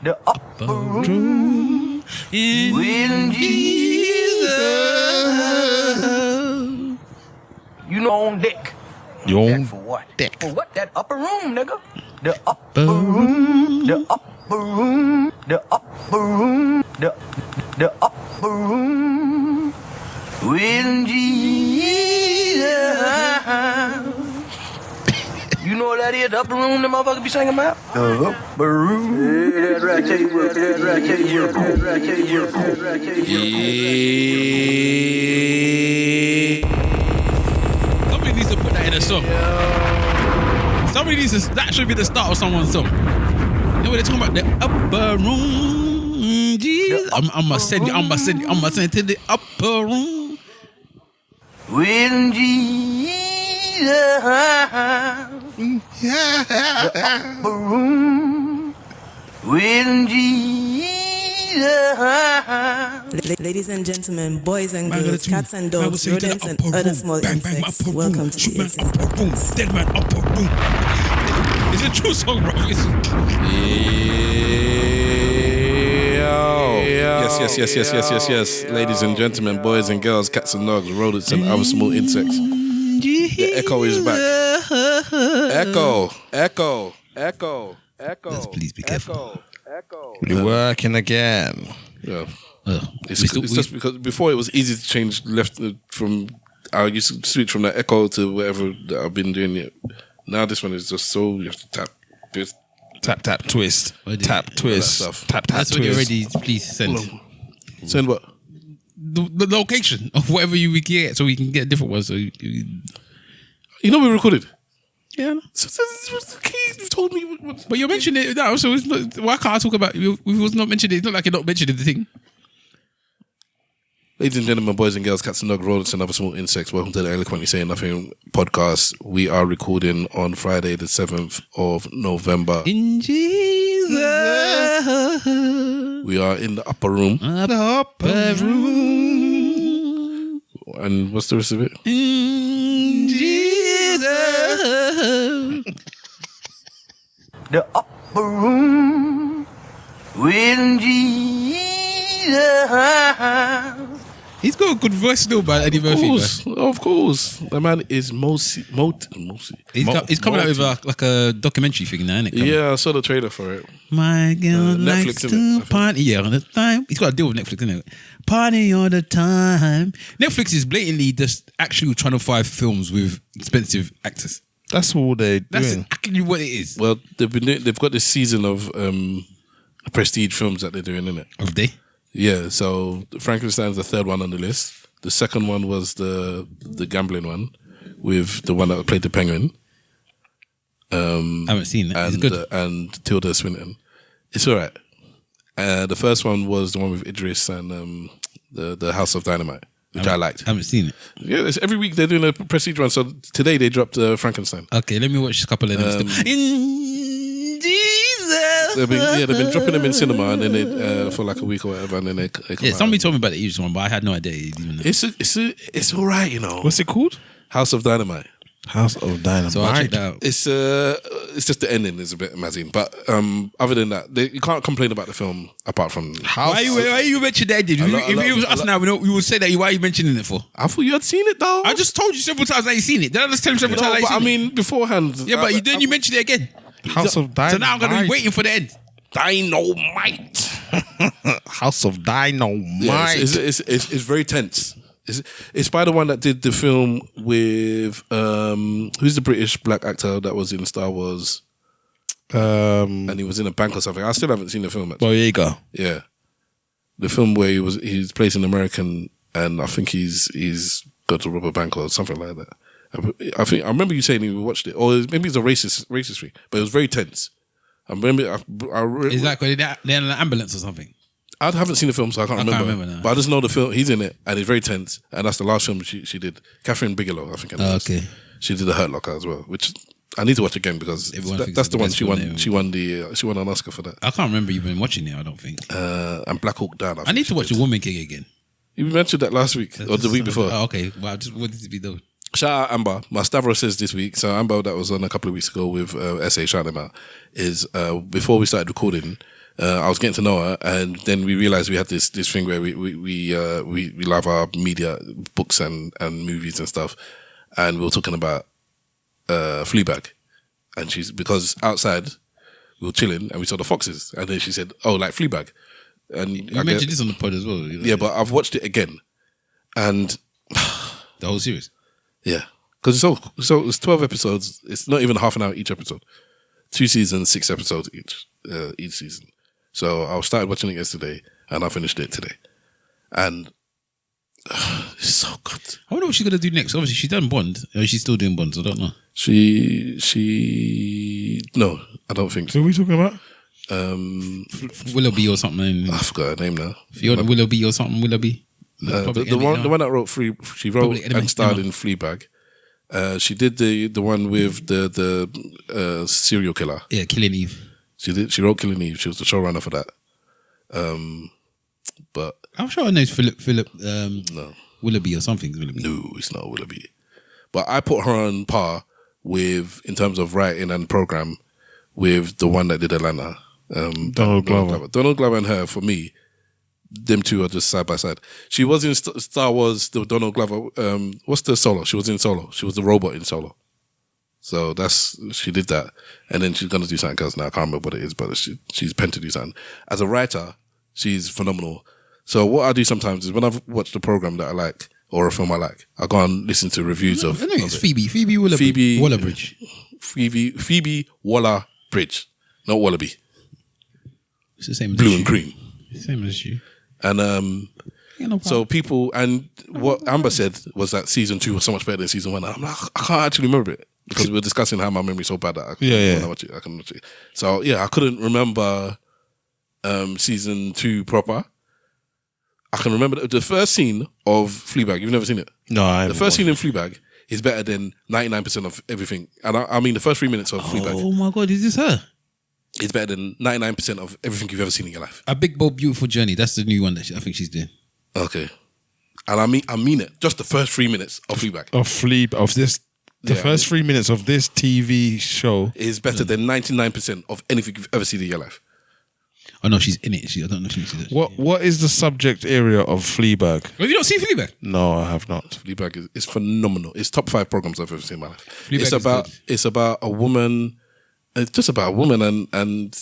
the upper room with Jesus. You know, on deck. Your For what? deck. For what? That upper room, nigga. The upper room. The upper room. The upper room. The upper room with Jesus. You know what that is? The upper room the motherfucker be singing about? The upper room. Yeah, that's right. Tell you what. That's right. Tell you what. That's right. Tell you what. That's right. Tell you what. Somebody needs to put that in a song. Somebody needs to. That should be the start of someone's song. You know what they're talking about? The upper room. Jesus. I'ma send you to the upper room. With Jesus. The upper room. With Jesus. Ladies and gentlemen, boys and girls, cats and dogs, rodents and other small insects, welcome to the ESN podcast. Dead man, upper room. It's a true song, bro. Yes. Ladies and gentlemen, boys and girls, cats and dogs, rodents and other small insects. The echo is back. Echo. Let's please be careful. Echo. We're working again. Yeah. It's just because before it was easy to change left from. I used to switch from the echo to whatever that I've been doing it. Now this one is just so you have to tap this. Tap, twist. Tap, twist. Tap, That's twist. when you're ready. Please send. Send what? The location of whatever you get, so we can get different ones. So you know we recorded. Yeah. You told me. But you mentioned it now, so it's not, why can't I talk about it? We was not mentioned it. It's not like you're not mentioning the thing. Ladies and gentlemen, boys and girls, cats and dogs, rodents and other small insects, welcome to the Eloquently Saying Nothing podcast. We are recording on Friday the 7th of November. In Jesus. We are in the upper room. The upper room. And what's the rest of it? In Jesus. The upper room with Jesus. He's got a good voice still, by Eddie Murphy. Of course. The man is Mosi. He's coming out with like a documentary thing now, isn't it? Yeah, I saw the trailer for it. My girl Netflix, likes to party. Yeah, all the time. He's got to deal with Netflix, isn't it? Party all the time. Netflix is blatantly just actually trying to find films with expensive actors. That's all they're That's doing. actually what it is. Well, they've got this season of prestige films that they're doing, innit? Of they? Yeah, so Frankenstein's the third one on the list. The second one was the gambling one with the one that played the Penguin. I haven't seen it. It's good. And Tilda Swinton. It's all right. The first one was the one with Idris and the House of Dynamite, which I liked. I haven't seen it. Yeah, every week they're doing a prestige one. So today they dropped Frankenstein. Okay, let me watch a couple of them. In Jesus. They've been dropping them in cinema and then they for like a week or whatever, and then they come out. Somebody told me about the Idris one, but I had no idea. Even It's all right, you know. What's it called? House of Dynamite. House of Dynamite. So I checked that out. It's just the ending is a bit amazing, but other than that, you can't complain about the film apart from Why you mentioned the ending? If it was us now, we would say that. Why are you mentioning it for? I thought you had seen it though. I just told you several times that you seen it. Did I just tell you several times that you seen it? I mean, beforehand. Yeah, but then you mentioned it again. House of Dynamite. So now I'm going to be waiting for the end. Dynamite. House of Dynamite. Yeah, it's very tense. It's by the one that did the film with who's the British black actor that was in Star Wars, and he was in a bank or something. I still haven't seen the film. Boyega. Yeah, the film where he's placed an American, and I think he's got to rob a bank or something like that. I remember you saying you watched it, or maybe it's a racist thing, but it was very tense. I remember. Is that because they're in an ambulance or something? I haven't seen the film, so I can't remember now. But I just know the film. He's in it, and it's very tense. And that's the last film she did. Catherine Bigelow, I think. Okay. She did The Hurt Locker as well, which I need to watch again because that's the one she won. She won an Oscar for that. I can't remember even watching it. I don't think. And Black Hawk Down. I need to watch The Woman King again. You mentioned that last week or the week before. Oh, okay. Well, I just wanted to be done. Shout out Amber. My Stavros says this week. So Amber, that was on a couple of weeks ago with SA, shout them out. Is before we started recording, I was getting to know her, and then we realized we had this thing where we love our media, books and movies and stuff, and we were talking about Fleabag, and because outside we were chilling and we saw the foxes, and then she said, "Oh, like Fleabag," and You mentioned this on the pod as well. Yeah, but I've watched it again, and the whole series. Yeah, because it's 12 episodes. It's not even half an hour each episode. 2 seasons, 6 episodes each season. So I started watching it yesterday, and I finished it today, and it's so good. I wonder what she's gonna do next. Obviously, she's done Bond. Or she's still doing Bonds. I don't know. No, I don't think so. Who are we talking about? Willoughby or something. I forgot her name now. Fiona Willoughby or something. Willoughby. The one that wrote she wrote and starred in Fleabag. She did the one with the serial killer. Yeah, Killing Eve. She wrote Killing Eve. She was the showrunner for that. But I'm sure her name's Philip no, Willoughby or something. Willoughby. No, it's not Willoughby. But I put her on par with, in terms of writing and program, with the one that did Atlanta. Donald Glover. Donald Glover and her, for me, them two are just side by side. She was in Star Wars, the Donald Glover. What's the Solo? She was in Solo. She was the robot in Solo. So she did that. And then she's going to do something else now. I can't remember what it is, but she's penned to do something. As a writer, she's phenomenal. So what I do sometimes is when I've watched a program that I like, or a film I like, I go and listen to reviews of I think it's Phoebe Waller-Bridge. Phoebe Waller-Bridge, not Wallaby. It's the same as Blue you. and cream. Same as you. And so people, and what Amber said was that season 2 was so much better than season 1. I'm like, I can't actually remember it because we were discussing how my memory's so bad that I can watch it. So yeah, I couldn't remember season 2 proper. I can remember the first scene of Fleabag. You've never seen it? No, I haven't. The first scene in Fleabag is better than 99% of everything. And I mean the first 3 minutes of Fleabag. Oh my God, is this her? It's better than 99% of everything you've ever seen in your life. A Big Bold Beautiful Journey. That's the new one that I think she's doing. Okay. And I mean it. Just the first 3 minutes of Fleabag. The first 3 minutes of this TV show is better than 99% of anything you've ever seen in your life. Oh no, she's in it. I don't know if she's in it. What is the subject area of Fleabag? Have you not seen Fleabag? No, I have not. Fleabag is phenomenal. It's top 5 programs I've ever seen in my life. Fleabag It's about a woman. It's just about a woman and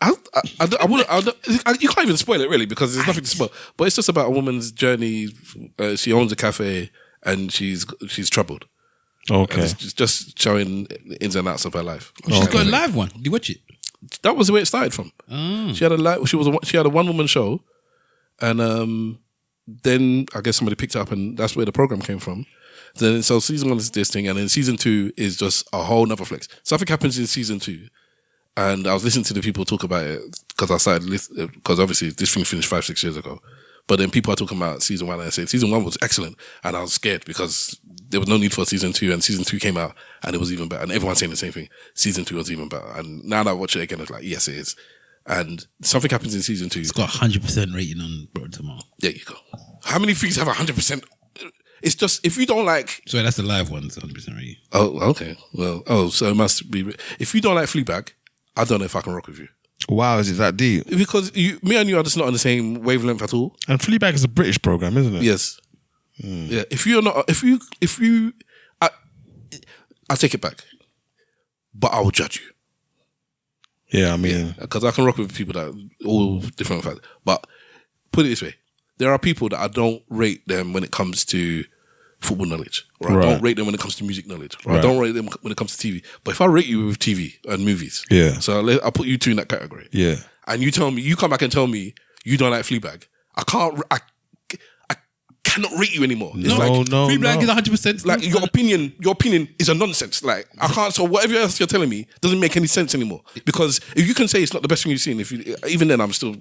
you can't even spoil it really because there's nothing to spoil. But it's just about a woman's journey. She owns a cafe and she's troubled. Okay, and it's just showing the ins and outs of her life. She's got a live one. Did you watch it? That was the way it started from. Oh. She had a one woman show, and then I guess somebody picked it up, and that's where the program came from. Then so season 1 is this thing, and then season 2 is just a whole nother flex. Something happens in season 2, and I was listening to the people talk about it because I started because obviously this thing finished 5-6 years ago. But then people are talking about season 1 and I said season 1 was excellent, and I was scared because there was no need for season 2, and season 2 came out and it was even better, and everyone's saying the same thing. Season 2 was even better, and now that I watch it again, it's like yes, it is. And something happens in season 2. It's got 100% rating on Rotten Tomatoes. There you go. How many things have 100%? It's just if you don't like. Sorry, that's the live one. It's 100% rating. Oh, okay. Well, so it must be. If you don't like Fleabag, I don't know if I can rock with you. Wow, is it that deep? Because me and you are just not on the same wavelength at all. And Fleabag is a British program, isn't it? Yes. Yeah. If you're not, I take it back, but I will judge you. Yeah, I mean, because I can rock with people that are all different facts. But put it this way: there are people that I don't rate them when it comes to football knowledge, or I don't rate them when it comes to music knowledge, or I don't rate them when it comes to TV. But if I rate you with TV and movies, so I'll put you two in that category. Yeah. And you come back and tell me you don't like Fleabag. I cannot rate you anymore. It's Fleabag is 100%. Like your opinion is a nonsense. Like I can't. So whatever else you're telling me doesn't make any sense anymore. Because if you can say it's not the best thing you've seen, even then I'm still.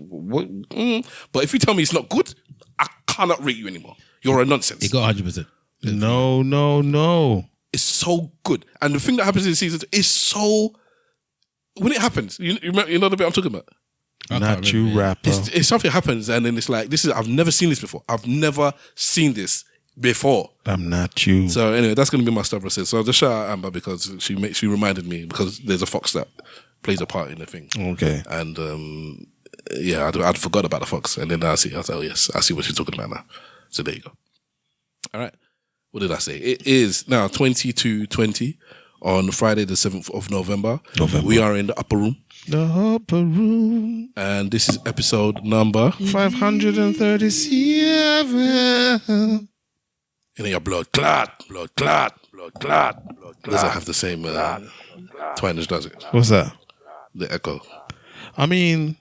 But if you tell me it's not good, I cannot rate you anymore. You're a nonsense. It got 100%. No. It's so good, and the thing that happens in season 2 is so. When it happens, you know the bit I'm talking about. Not you, rapper. It's something happens, and then it's like I've never seen this before. I've never seen this before. I'm not you. So anyway, that's going to be my stubborn. So I'll just shout out Amber because she reminded me because there's a fox that plays a part in the thing. Okay. And yeah, I'd forgot about the fox, and then I was like, oh yes, I see what she's talking about now. So there you go. All right. What did I say? It is now 22:20 on Friday the 7th of November. We are in the upper room. The upper room. And this is episode number 537. And your blood clot. Doesn't have the same twinage, does it? What's that? The echo. I mean,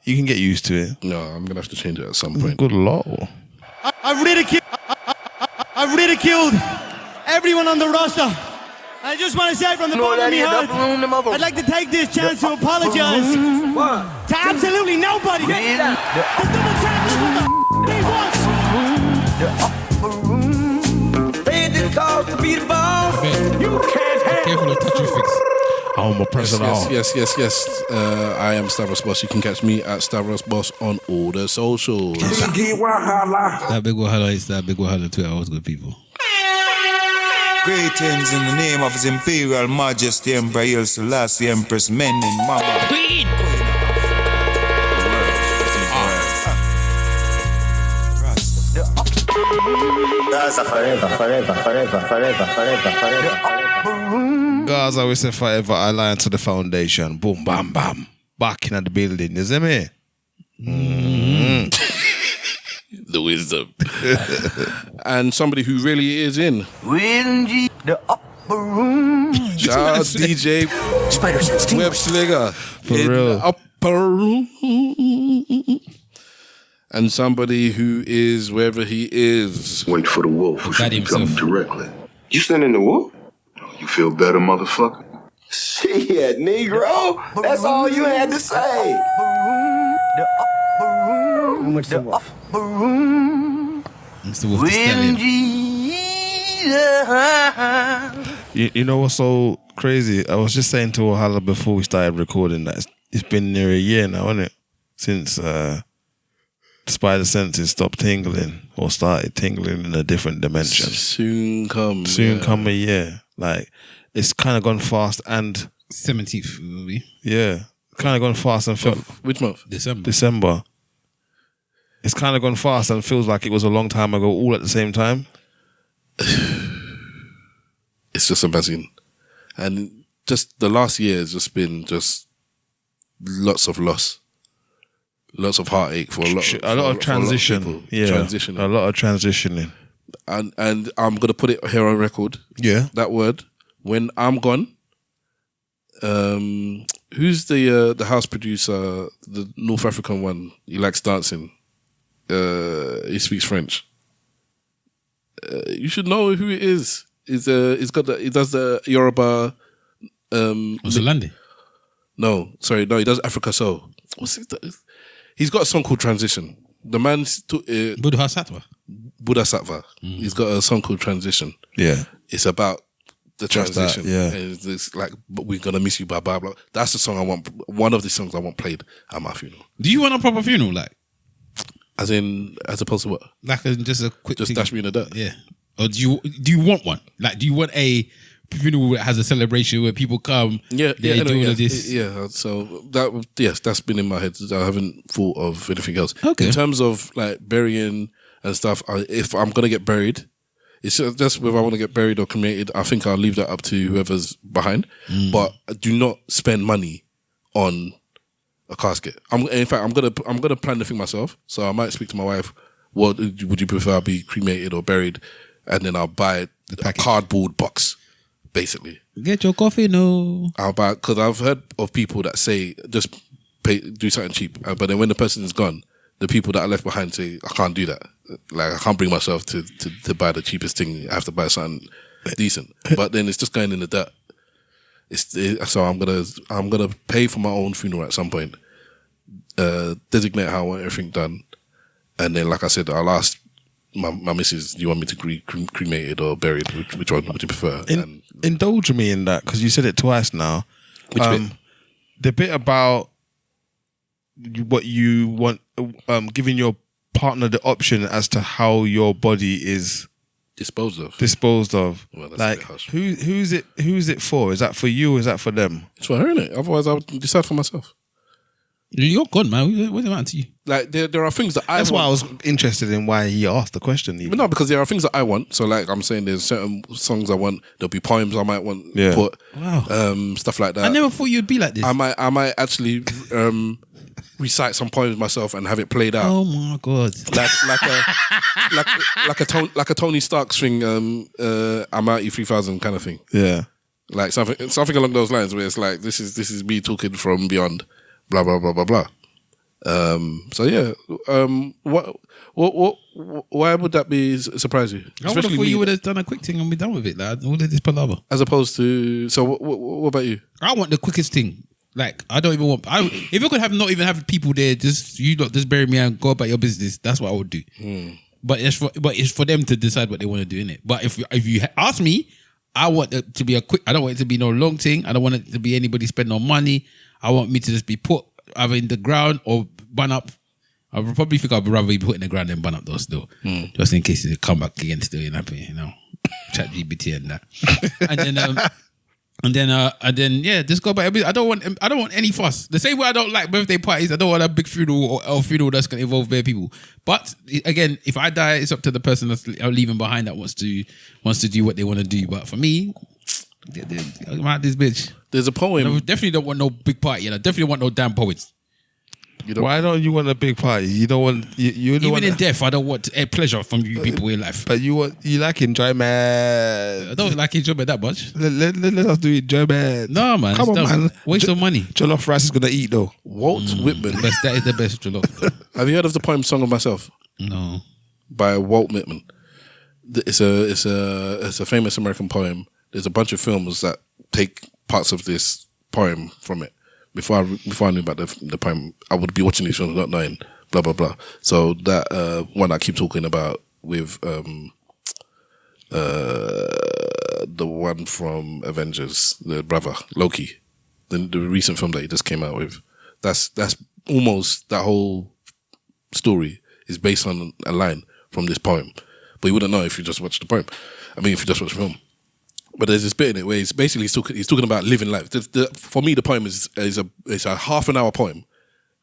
you can get used to it. No, I'm gonna have to change it at some point. Good lord. I've ridiculed everyone on the roster. I just want to say from the bottom of my heart, I'd like to take this chance to apologize to absolutely nobody. This double tap is what the he wants. Paid the cost to be the boss. You can't have. Careful of touch you fix. I'm a president. Yes. I am Stavros Boss. You can catch me at Stavros Boss on all the socials. That big wahala is that big wahala 2 hours, good people. Greetings in the name of His Imperial Majesty Emperor Haile Selassie, Empress Menin, Mama. Queen! Gaza forever. Gaza, we say forever, alliance to the foundation. Boom, bam, bam. Back in the building, you see me? The wisdom. And somebody who really is in. The upper room. Shout out DJ Web Slinger. For in real. the upper room. And somebody who is wherever he is. Wait for the wolf who should Got be coming himself. directly. You sending the wolf? You feel better, motherfucker? Shit, Negro. That's all you had to say. The upper room. What's the wolf? Upper room. Mr. Wolf the When Stallion. Jesus. You know what's so crazy? I was just saying to Wahala before we started recording that it's been near a year now, isn't it? Since the spider senses stopped tingling or started tingling in a different dimension. Soon come a year. Like, it's kind of gone fast and 17th will be kind of gone fast and felt Which month? December. It's kind of gone fast and feels like it was a long time ago, all at the same time. It's just amazing. And just the last year has just been just lots of loss. Lots of heartache for a lot of transition. people. Transitioning. A lot of transitioning. And I'm gonna put it here on record. Yeah. That word. When I'm gone, who's the house producer, the North African one? He likes dancing. He speaks French. You should know who it is. He does the Yoruba. Zolandi. No, he does Africa Soul. What's it? He's got a song called Transition. The man's Buddha Satwa. Buddha Sattva. He's got a song called Transition. Yeah. It's about the Just that, transition. yeah. And it's like, but we're gonna miss you, blah blah blah. That's the song I want. One of the songs I want played at my funeral. Do you want a proper funeral, like As opposed to what? just a quick? Just thing? dash me in the dirt. Yeah. Or do you want one? Like, do you want a funeral that has a celebration where people come? Yeah, they do all of this. Yeah, so that's been in my head. I haven't thought of anything else. Okay. In terms of like burying and stuff, if I'm gonna get buried, it's just whether I want to get buried or cremated. I think I'll leave that up to whoever's behind. But do not spend money on a casket. I'm gonna plan the thing myself. So I might speak to my wife. What would you prefer? I'll be cremated or buried, and then I'll buy a cardboard box. Basically, Get your coffee, no. I'll buy, because I've heard of people that say just do something cheap, but then when the person is gone, the people that are left behind say I can't do that. Like I can't bring myself to buy the cheapest thing. I have to buy something decent. But then it's just going in the dirt. So I'm gonna pay for my own funeral at some point. Designate how I want everything done, and then like I said, I'll ask my missus, do you want me to cremated or buried? Which one would you prefer? Indulge me in that, because you said it twice now. Which bit? The bit about what you want, giving your partner the option as to how your body is Disposed of. Well, like who's it for? Is that for you or is that for them? It's for her, innit? Otherwise I would decide for myself. You're gone, man. What's it matter to you? Like there are things that I That's want. why I was interested in why he asked the question. Even. But no, because there are things that I want. So like I'm saying, there's certain songs I want. There'll be poems I might want to put. Wow. Stuff like that. I never thought you'd be like this. I might actually recite some poems myself and have it played out. Oh my god! like a Tony Stark string. I'm out E3000 kind of thing. Yeah. Like something along those lines where it's like this is me talking from beyond. Blah blah blah blah blah. So yeah, why would that be surprise you? I would have thought you would have done a quick thing and be done with it. Like all of this palaver. As opposed to, so what about you? I want the quickest thing. Like I don't even want. If I could not even have people there, just bury me and go about your business. That's what I would do. But it's for them to decide what they want to do in it. But if you ask me, I want it to be a quick. I don't want it to be no long thing. I don't want it to be anybody spend no money. I want me to just be put either in the ground or bun up. I would probably think I'd rather be put in the ground than bun up though still. Just in case it come back again still, you know. Chat GPT and that. And then yeah, just go back. I don't want any fuss. The same way I don't like birthday parties, I don't want a big funeral or funeral that's gonna involve bare people. But again, if I die, it's up to the person that's leaving behind that wants to do what they want to do. But for me, I'm out this bitch. There's a poem. I definitely don't want no big party, and I definitely want no damn poets. Why don't you want a big party? You don't want you don't even want in death. I don't want a pleasure from you people in life. But you like enjoyment. I don't like enjoyment that much. Let us do enjoyment. No man, come on, man. Waste of money. Jollof rice is gonna eat though. Walt Whitman. That is the best jollof. Have you heard of the poem "Song of Myself"? No. By Walt Whitman. It's a famous American poem. There's a bunch of films that take parts of this poem from it. Before I knew about the poem, I would be watching these films not knowing blah blah blah. So that one I keep talking about with the one from Avengers, the brother Loki, the recent film that he just came out with. That's almost that whole story is based on a line from this poem, but you wouldn't know if you just watched the poem. I mean, if you just watched the film. But there's this bit in it where he's basically he's talking about living life. For me, the poem is a half an hour poem,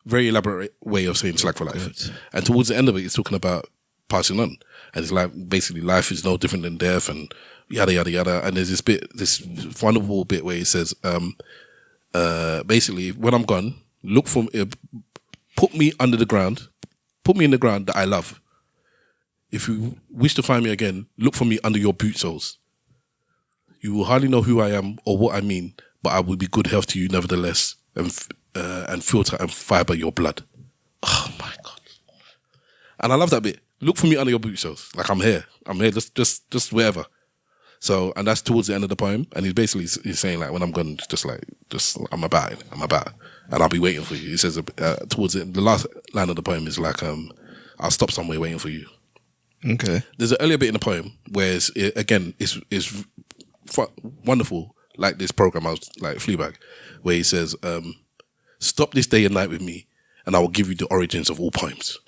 very elaborate way of saying slack for life. Good. And towards the end of it, he's talking about passing on, and it's like basically life is no different than death, and yada yada yada. And there's this wonderful bit where he says, basically, when I'm gone, look for put me under the ground, put me in the ground that I love. If you wish to find me again, look for me under your boot soles. You will hardly know who I am or what I mean, but I will be good health to you nevertheless, and filter and fibre your blood. Oh my God! And I love that bit. Look for me under your boot soles. Like I'm here, just wherever. So, and that's towards the end of the poem, and he's saying like, when I'm gone, just I'm about it, and I'll be waiting for you. He says towards the last line of the poem is like, I'll stop somewhere waiting for you. Okay. There's an earlier bit in the poem where it's wonderful, like this program I was like Fleabag, where he says, stop this day and night with me and I will give you the origins of all poems.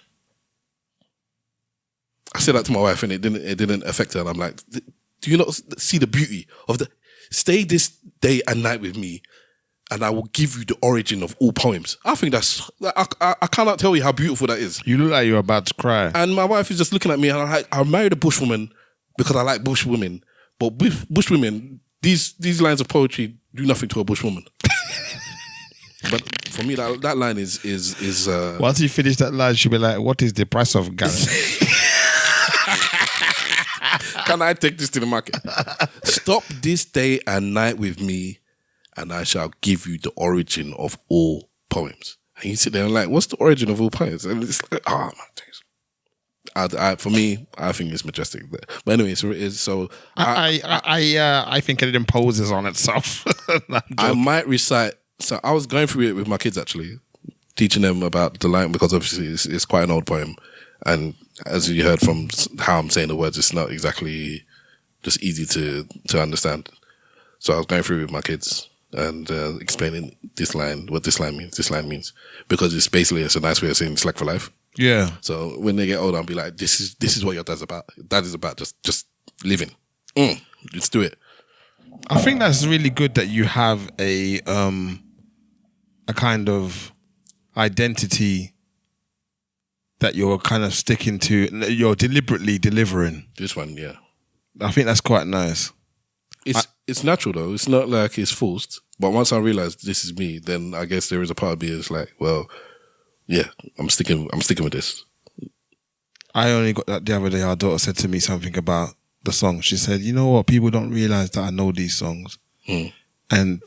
I said that to my wife and it didn't affect her, and I'm like, do you not see the beauty of the stay this day and night with me and I will give you the origin of all poems? I think that's I cannot tell you how beautiful that is. You look like you're about to cry. And my wife is just looking at me, and I married a bush woman because I like bush women. But bush women, these lines of poetry do nothing to a bush woman. But for me, that line is once you finish that line, she'll be like, "What is the price of gas?" Can I take this to the market? Stop this day and night with me, and I shall give you the origin of all poems. And you sit there and like, what's the origin of all poems? And it's like, oh my days. For me, I think it's majestic. But anyway, so I think it imposes on itself. I might recite. So I was going through it with my kids actually, teaching them about the line, because obviously it's quite an old poem, and as you heard from how I'm saying the words, it's not exactly just easy to understand. So I was going through it with my kids and explaining this line, what this line means, because it's a nice way of saying slack for life. Yeah. So when they get older, I'll be like, this is what your dad's about. Your dad is about just living. Let's do it. I think that's really good that you have a kind of identity that you're kind of sticking to. You're deliberately delivering. This one, yeah. I think that's quite nice. It's natural though. It's not like it's forced. But once I realized this is me, then I guess there is a part of me that's like, well, yeah, I'm sticking with this. I only got that the other day. Our daughter said to me something about the song. She said, you know what? People don't realize that I know these songs. And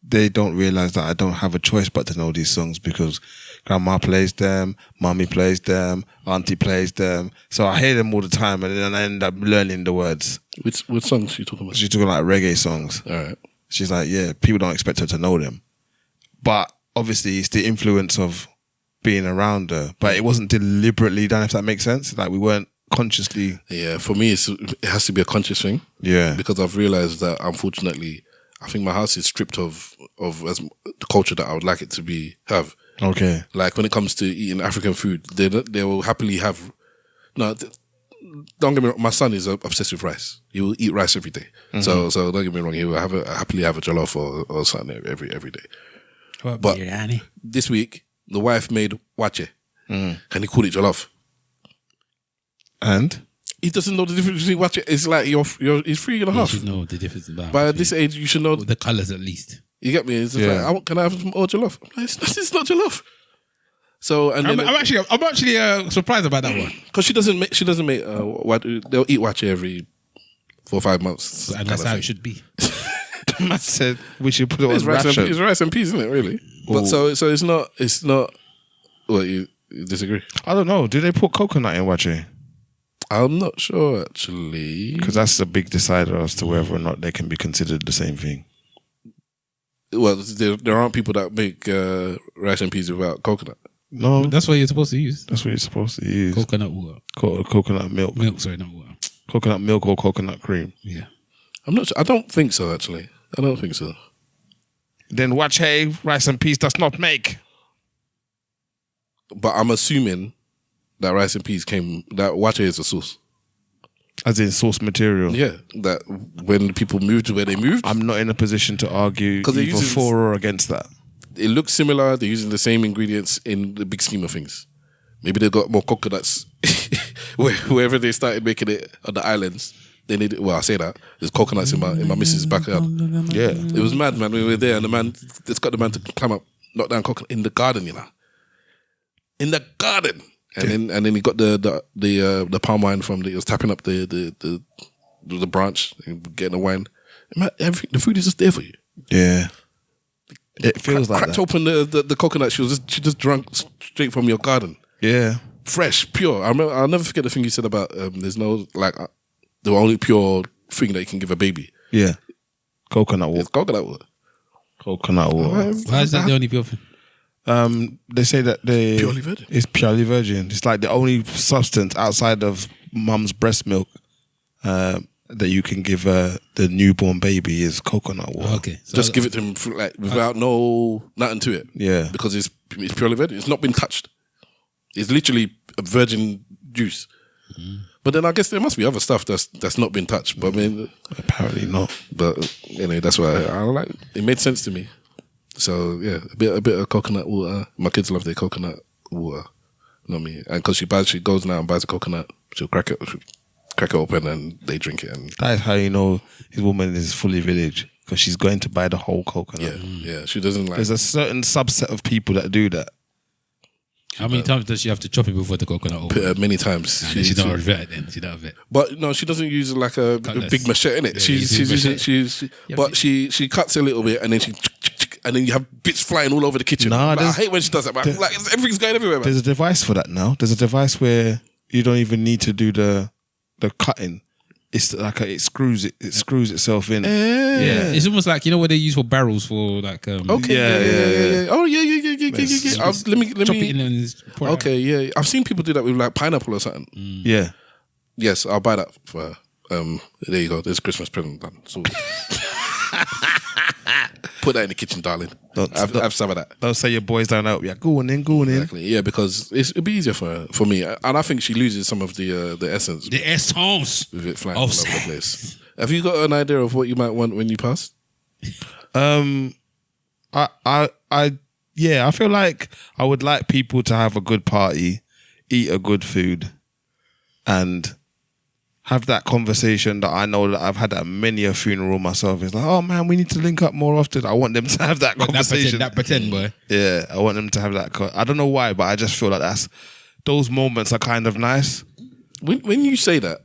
they don't realize that I don't have a choice but to know these songs because grandma plays them, mommy plays them, auntie plays them. So I hear them all the time and then I end up learning the words. Which songs are you talking about? She's talking like reggae songs. All right. She's like, yeah, people don't expect her to know them. But obviously it's the influence of being around her. But it wasn't deliberately done, if that makes sense. Like we weren't consciously. Yeah, for me, it has to be a conscious thing. Yeah. Because I've realized that, unfortunately, I think my house is stripped of the culture that I would like it to have. Okay. Like when it comes to eating African food, they will happily have. No, don't get me wrong. My son is obsessed with rice. He will eat rice every day. So don't get me wrong. He will happily have a jollof or something every day. What but biryani? This week, the wife made Waakye, and he called it jollof. And he doesn't know the difference between Waakye. It's like he's 3 and a half. You should know the difference. By this age, you should know the colours at least. You get me? It's just like, can I have some more jollof? It's not jollof. So and I'm actually surprised about that one because she doesn't make they'll eat Waakye every 4 or 5 months, and that's how it should be. I said we should put it on it's ration. It's rice and peas, isn't it? Really? But so it's not. Well, you disagree? I don't know. Do they put coconut in Waakye? I'm not sure actually, because that's a big decider as to whether or not they can be considered the same thing. Well, there aren't people that make rice and peas without coconut. No, that's what you're supposed to use. That's what you're supposed to use. Coconut water. Coconut milk. Sorry, not water. Coconut milk or coconut cream. Yeah. I'm not sure. I don't think so, actually. I don't think so. Then Waakye, rice and peas does not make. But I'm assuming that rice and peas that Waakye is a sauce. As in source material. Yeah. That when people moved to where they moved. I'm not in a position to argue either for or against that. It looks similar. They're using the same ingredients in the big scheme of things. Maybe they got more coconuts wherever they started making it on the islands. They need. Well, I say that there's coconuts in my missus' backyard. Yeah, it was mad, man. We were there, and it's got the man to climb up, knock down coconut in the garden, in the garden, and then he got the palm wine from he was tapping up the branch and getting the wine. Man, everything, the food is just there for you. Yeah. It feels like cracked that. open the coconut. She just drank straight from your garden. Yeah, fresh, pure. I'll never forget the thing you said about there's no the only pure thing that you can give a baby. Yeah, coconut water. It's coconut water. Coconut water. Why is that the only pure thing? They say that purely virgin. It's purely virgin. It's like the only substance outside of mum's breast milk that you can give the newborn baby is coconut water. Okay, so just give it to him without nothing to it. Yeah, because it's purely virgin. It's not been touched. It's literally a virgin juice. But then I guess there must be other stuff that's not been touched. But I mean, apparently not. But anyway, that's why I like. It made sense to me. So yeah, a bit of coconut water. My kids love their coconut water. You know what I mean? And because she goes now and buys a coconut, she'll crack it open and they drink it. And that is how you know his woman is fully village, because she's going to buy the whole coconut. Yeah. She doesn't like. There's a certain subset of people that do that. How many times does she have to chop it before the coconut opens? Many times. She don't have it then. She don't have it. But no, she doesn't use like a big machete in it. But she cuts a little bit and then and then you have bits flying all over the kitchen. I hate when she does that. But everything's going everywhere. Man. There's a device for that now. There's a device where you don't even need to do the cutting. It's like it screws itself in. Yeah, it's almost like what they use for barrels for like. Okay. Yeah. Oh yeah. Let me chop it in and pour it out. Yeah. I've seen people do that with like pineapple or something. Yeah. Yes, I'll buy that for her. There you go. There's a Christmas present done. So Put that in the kitchen, darling. Have some of that. Don't say your boys don't help you. Go on in. Exactly. Yeah, because it'd be easier for me, and I think she loses some of the essence. The essence with it flying all over the place. Have you got an idea of what you might want when you pass? I feel like I would like people to have a good party, eat a good food, and have that conversation that I know that I've had at many a funeral myself. It's like, oh man, we need to link up more often. I want them to have that conversation. That pretend boy. Yeah, I want them to have that. I don't know why, but I just feel like those moments are kind of nice. When you say that,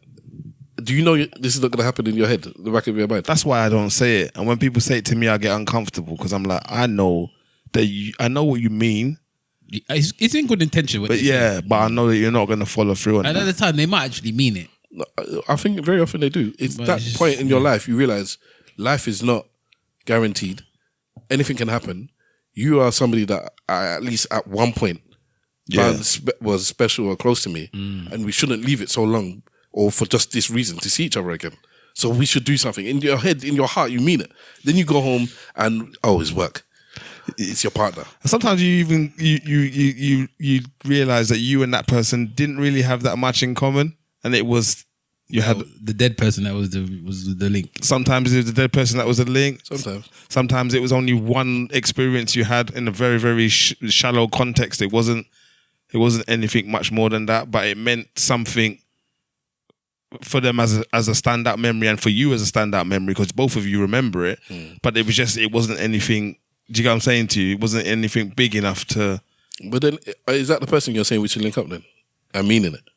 do you know this is not going to happen in your head, the back of your mind? That's why I don't say it. And when people say it to me, I get uncomfortable because I'm like, I know what you mean. It's in good intention. But I know that you're not going to follow through on and that. At the time, they might actually mean it. I think very often they do. It's that point in your life you realize life is not guaranteed. Anything can happen. You are somebody that at least at one point was special or close to me, and we shouldn't leave it so long or for just this reason to see each other again. So we should do something. In your head, in your heart, you mean it. Then you go home and it's work. It's your partner. Sometimes you even you realize that you and that person didn't really have that much in common, and it was you had the dead person that was the link. Sometimes it was the dead person that was the link. Sometimes it was only one experience you had in a very very shallow context. It wasn't anything much more than that, but it meant something for them as a standout memory, and for you as a standout memory because both of you remember it. But it wasn't anything. Do you get what I'm saying to you? It wasn't anything big enough to. But then, is that the person you're saying we should link up then? I'm meaning it.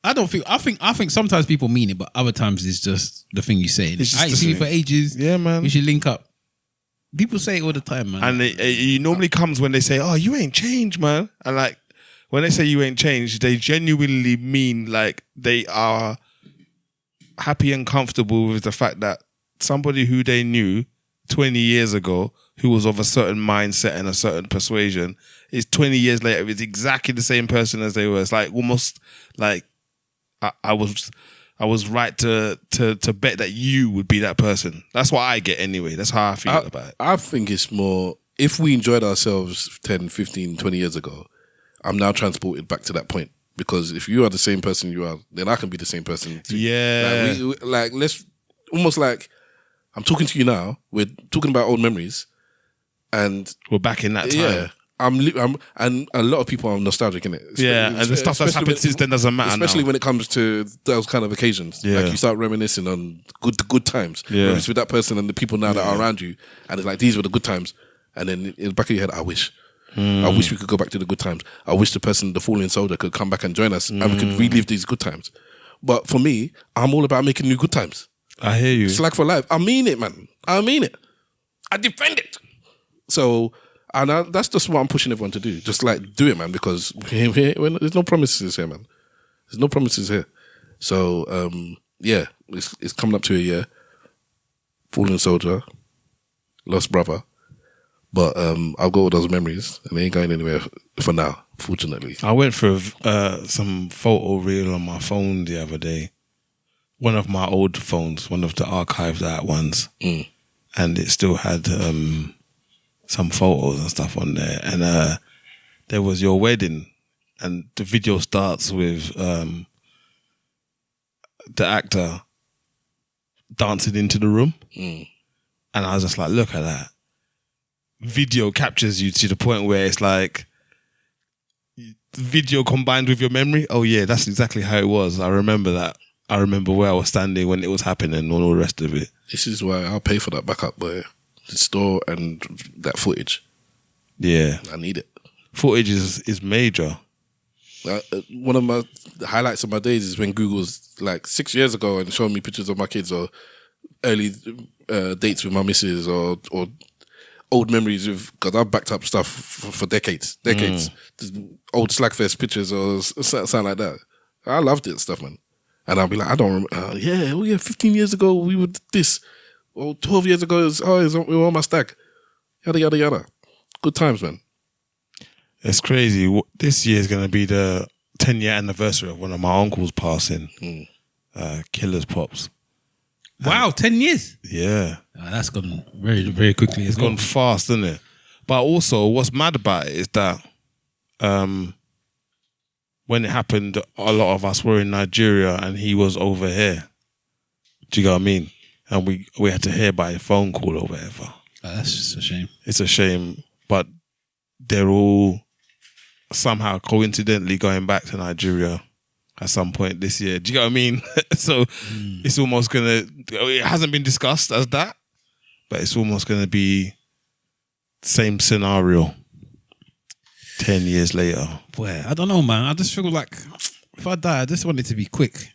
I think sometimes people mean it, but other times it's just the thing you say. I ain't seen you for ages. Yeah, man. We should link up. People say it all the time, man. And it normally comes when they say, "Oh, you ain't changed, man." And like when they say you ain't changed, they genuinely mean like they are happy and comfortable with the fact that somebody who they knew 20 years ago, who was of a certain mindset and a certain persuasion, is 20 years later is exactly the same person as they were. It's like almost like I was right to bet that you would be that person. That's what I get anyway. That's how I feel about it. I think it's more, if we enjoyed ourselves 10, 15, 20 years ago, I'm now transported back to that point. Because if you are the same person you are, then I can be the same person too. Yeah. Let's almost like I'm talking to you now. We're talking about old memories, and we're back in that time. Yeah, I'm, and a lot of people are nostalgic in it. Yeah, and the stuff that's happened since then doesn't matter. Especially now. when it comes to those kind of occasions. Yeah. Like you start reminiscing on good times. Yeah, whether it's with that person and the people now that are around you, and it's like these were the good times. And then in the back of your head, I wish we could go back to the good times. I wish the fallen soldier could come back and join us, and we could relive these good times. But for me, I'm all about making new good times. I hear you. It's like for life. I mean it, man. I mean it. I defend it. So, that's just what I'm pushing everyone to do. Just like do it, man, because there's no promises here, man. There's no promises here. So, it's coming up to a year. Fallen soldier, lost brother. But I've got all those memories and they ain't going anywhere for now, fortunately. I went through some photo reel on my phone the other day. One of my old phones, one of the archived out ones. And it still had some photos and stuff on there. And there was your wedding. And the video starts with the actor dancing into the room. And I was just like, look at that. Video captures you to the point where it's like video combined with your memory. Oh yeah, that's exactly how it was. I remember that. I remember where I was standing when it was happening and all the rest of it. This is why I'll pay for that backup, boy. The store and that footage. Yeah. I need it. Footage is major. One of my highlights of my days is when Google's like 6 years ago and showing me pictures of my kids or early dates with my missus or old memories because I've backed up stuff for decades. Old Slackfest pictures or something like that. I loved it stuff, man. And I'll be like, I don't remember. 15 years ago we were this. Or 12 years ago, we were on my stack. Yada, yada, yada. Good times, man. It's crazy. This year is going to be the 10-year anniversary of one of my uncles passing. Killer's Pops. Wow, 10 years. Yeah. That's gone very, very quickly. It's gone fast, isn't it? But also, what's mad about it is that when it happened, a lot of us were in Nigeria and he was over here. Do you get what I mean? And we had to hear by a phone call or whatever. That's just a shame. It's a shame, but they're all somehow coincidentally going back to Nigeria at some point this year. Do you get what I mean? So it's almost it hasn't been discussed as that, but it's almost gonna be same scenario 10 years later. Boy, I don't know, man. I just feel like if I die, I just want it to be quick.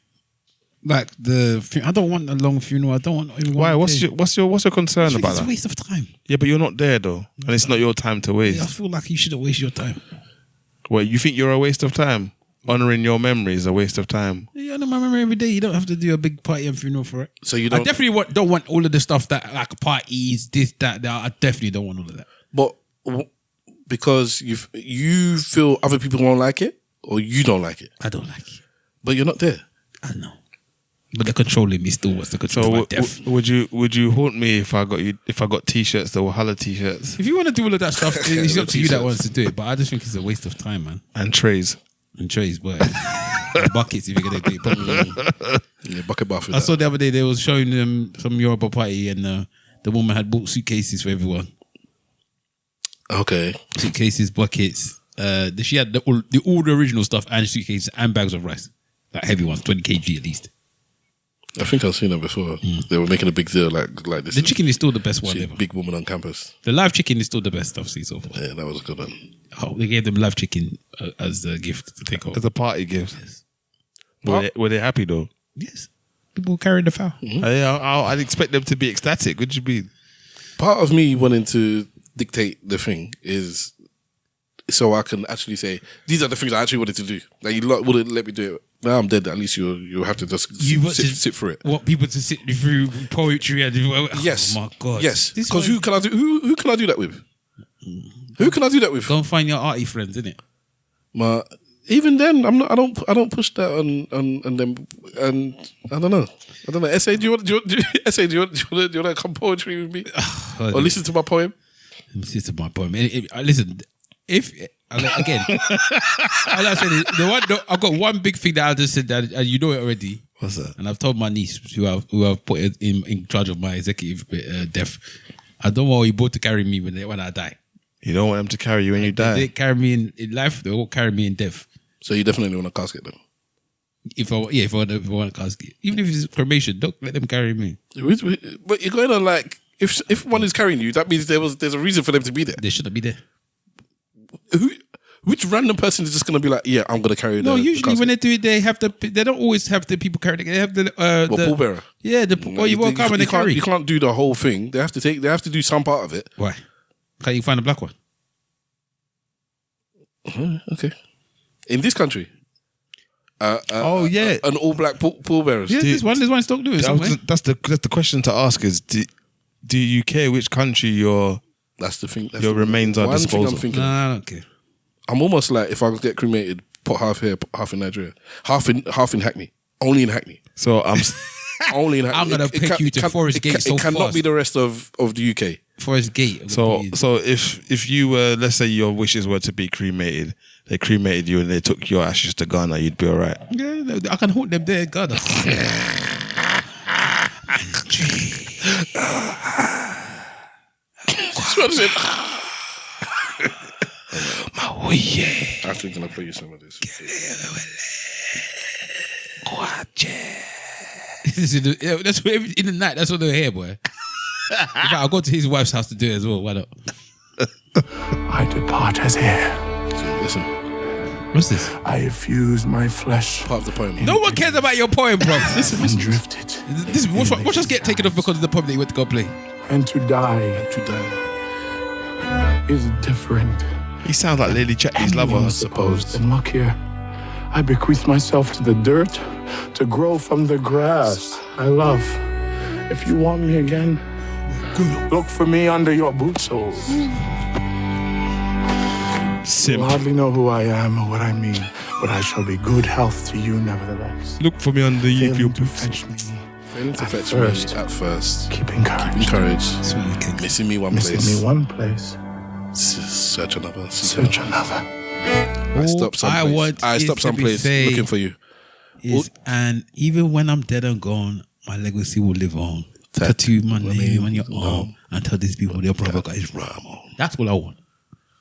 Like I don't want a long funeral. I don't want everyone. Why? What's your concern about it's that? a waste of time. Yeah, but you're not there though, and it's not your time to waste. Yeah, I feel like you shouldn't waste your time. Well, you think you're a waste of time? Honouring your memory is a waste of time. Yeah, I honor my memory every day. You don't have to do a big party and funeral for it. So you don't. I definitely don't want all of the stuff that like parties, this, that. I definitely don't want all of that. But because you feel other people won't like it, or you don't like it. I don't like it. But you're not there. I know. But they're controlling me still. What's the control? My death? Would you haunt me if I got t-shirts, the Wahala t-shirts, If you want to do all of that stuff, it's up to you that wants to do it. But I just think it's a waste of time, man. and trays? And trays, but buckets if you're gonna do it. Yeah, bucket bath. I saw the other day they was showing them some Yoruba party and the woman had bought suitcases for everyone. Okay. Suitcases, buckets. She had all the original stuff and suitcases and bags of rice, like heavy ones, 20 kg at least. I think I've seen that before. They were making a big deal like this. The chicken is still the best one She's ever. a big woman on campus. The live chicken is still the best I've seen so far. Yeah, that was a good one. Oh, they gave them live chicken as a gift to take home. As a party gift. Yes. Were they happy though? Yes. People carrying the fowl. I'd expect them to be ecstatic. What do you mean? Part of me wanting to dictate the thing is so I can actually say these are the things I actually wanted to do. Like you wouldn't let me do it. Now I'm dead. At least you have to just sit through it. Want people to sit through poetry and Yes. Oh my god. Yes. Because who can I do that with? Who can I do that with? Go and find your arty friends, innit? But even then, I don't push that on them, and I don't know. SA, do you want to come poetry with me or listen to my poem? Listen to my poem. Listen, if again, as I said, I've got one big thing that I just said that you know it already. What's that? And I've told my niece who I've put in charge of my executive death. I don't want you both to carry me when I die. You don't want them to carry you when you die. They carry me in life. They won't carry me in death. So you definitely want a casket then? If I want a casket, even if it's cremation, don't let them carry me. But you're going on like if one is carrying you, that means there's a reason for them to be there. They shouldn't be there. Which random person is just going to be like, yeah, I'm going to carry No, the usually casket? when they do it, they don't always have the people carrying it. They have the pallbearer. Yeah, you won't come and they carry. You can't do the whole thing. They have to do some part of it. Why? Can't you find a black one? Okay. In this country. Yeah. An all black pallbearers. Yeah, there's one in Stoke Lewis somewhere. That's the question to ask is do you care which country That's the thing. your remains are disposal? I'm thinking. Nah, I don't care. I'm almost like if I get cremated, put half here, half in Nigeria, half in Hackney, only in Hackney. So I'm only in Hackney. I'm gonna pick you to Forest Gate so It cannot fast. be the rest of the UK. Forest Gate. so if you were, let's say your wishes were to be cremated, they cremated you and they took your ashes to Ghana, you'd be all right. Yeah, I can hold them there in Ghana. I'm actually gonna play you some of this. That's what in the night. That's what they're here, boy. In fact, I'll go to his wife's house to do it as well. Why not? I depart as air. Listen, What's this? I have fused my flesh. part of the poem. No one cares about your poem, bro. Listen. And drifted. Watch us get taken off because of the poem that you went to go play. And to die is different. He sounds like Lily Chatney's lover. I suppose. And look here. I bequeath myself to the dirt to grow from the grass I love. If you want me again, look for me under your boot soles. Simp. You hardly know who I am or what I mean, but I shall be good health to you nevertheless. Look for me under your Failing to boots. fetch me, Failing to fetch first. me at first. Keep encouraged. Encouraged. Missing me one place. Missing me one place. Search another. Search another. I stopped someplace looking for you. Yes, and even when I'm dead and gone, my legacy will live on. Tattoo my name on your arm and tell these people their brother got his ram on. That's all I want.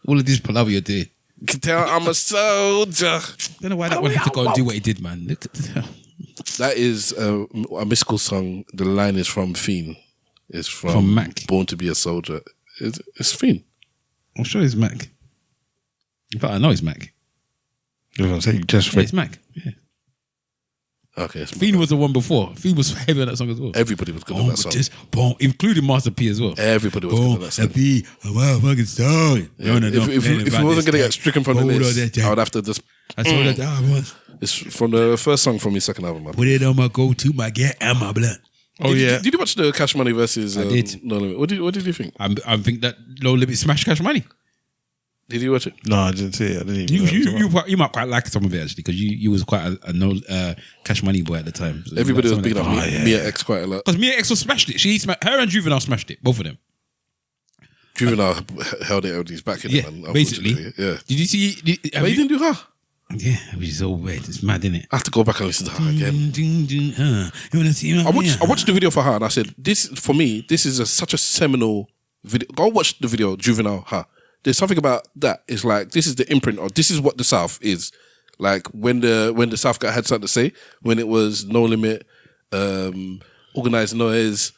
All of this palaver you're doing. You can tell I'm a soldier. I don't know why that one had to go and do what he did, man. That is a mystical song. The line is from Fiend. It's from Mac. Born to be a Soldier. It's Fiend. I'm sure it's Mac. In fact, I know it's Mac. You're going to say just it's Mac. Yeah. Okay. Fiend was the one before. Fiend was heavy on that song as well. Everybody was good on that song. Including Master P as well. Everybody was good on that song. P, a motherfucking song. Yeah. If we wasn't going to get stricken from the list, I would have to just... I saw that down. It's from the first song from his second album. Put it on my go-to, my get and my blood. Did you watch the Cash Money versus I did. No Limit? What did you think? I think that No Limit smashed Cash Money. Did you watch it? No, I didn't see it. I didn't even You might quite like some of it actually because you was quite a Cash Money boy at the time. So everybody was beating up Mia X quite a lot. Because Mia X was smashed it. Her and Juvenile smashed it. Both of them. Juvenile held it on his back. Basically. Yeah. Did you see? But he didn't do her. Yeah, which is so weird. It's mad, isn't it? I have to go back and listen to her again. You want to see? I watched the video for her and I said, "This for me. This is such a seminal video. Go watch the video, Juvenile. Her. There's something about that. It's like this is the imprint, or this is what the South is like when the South had something to say. When it was No Limit, Organized Noise,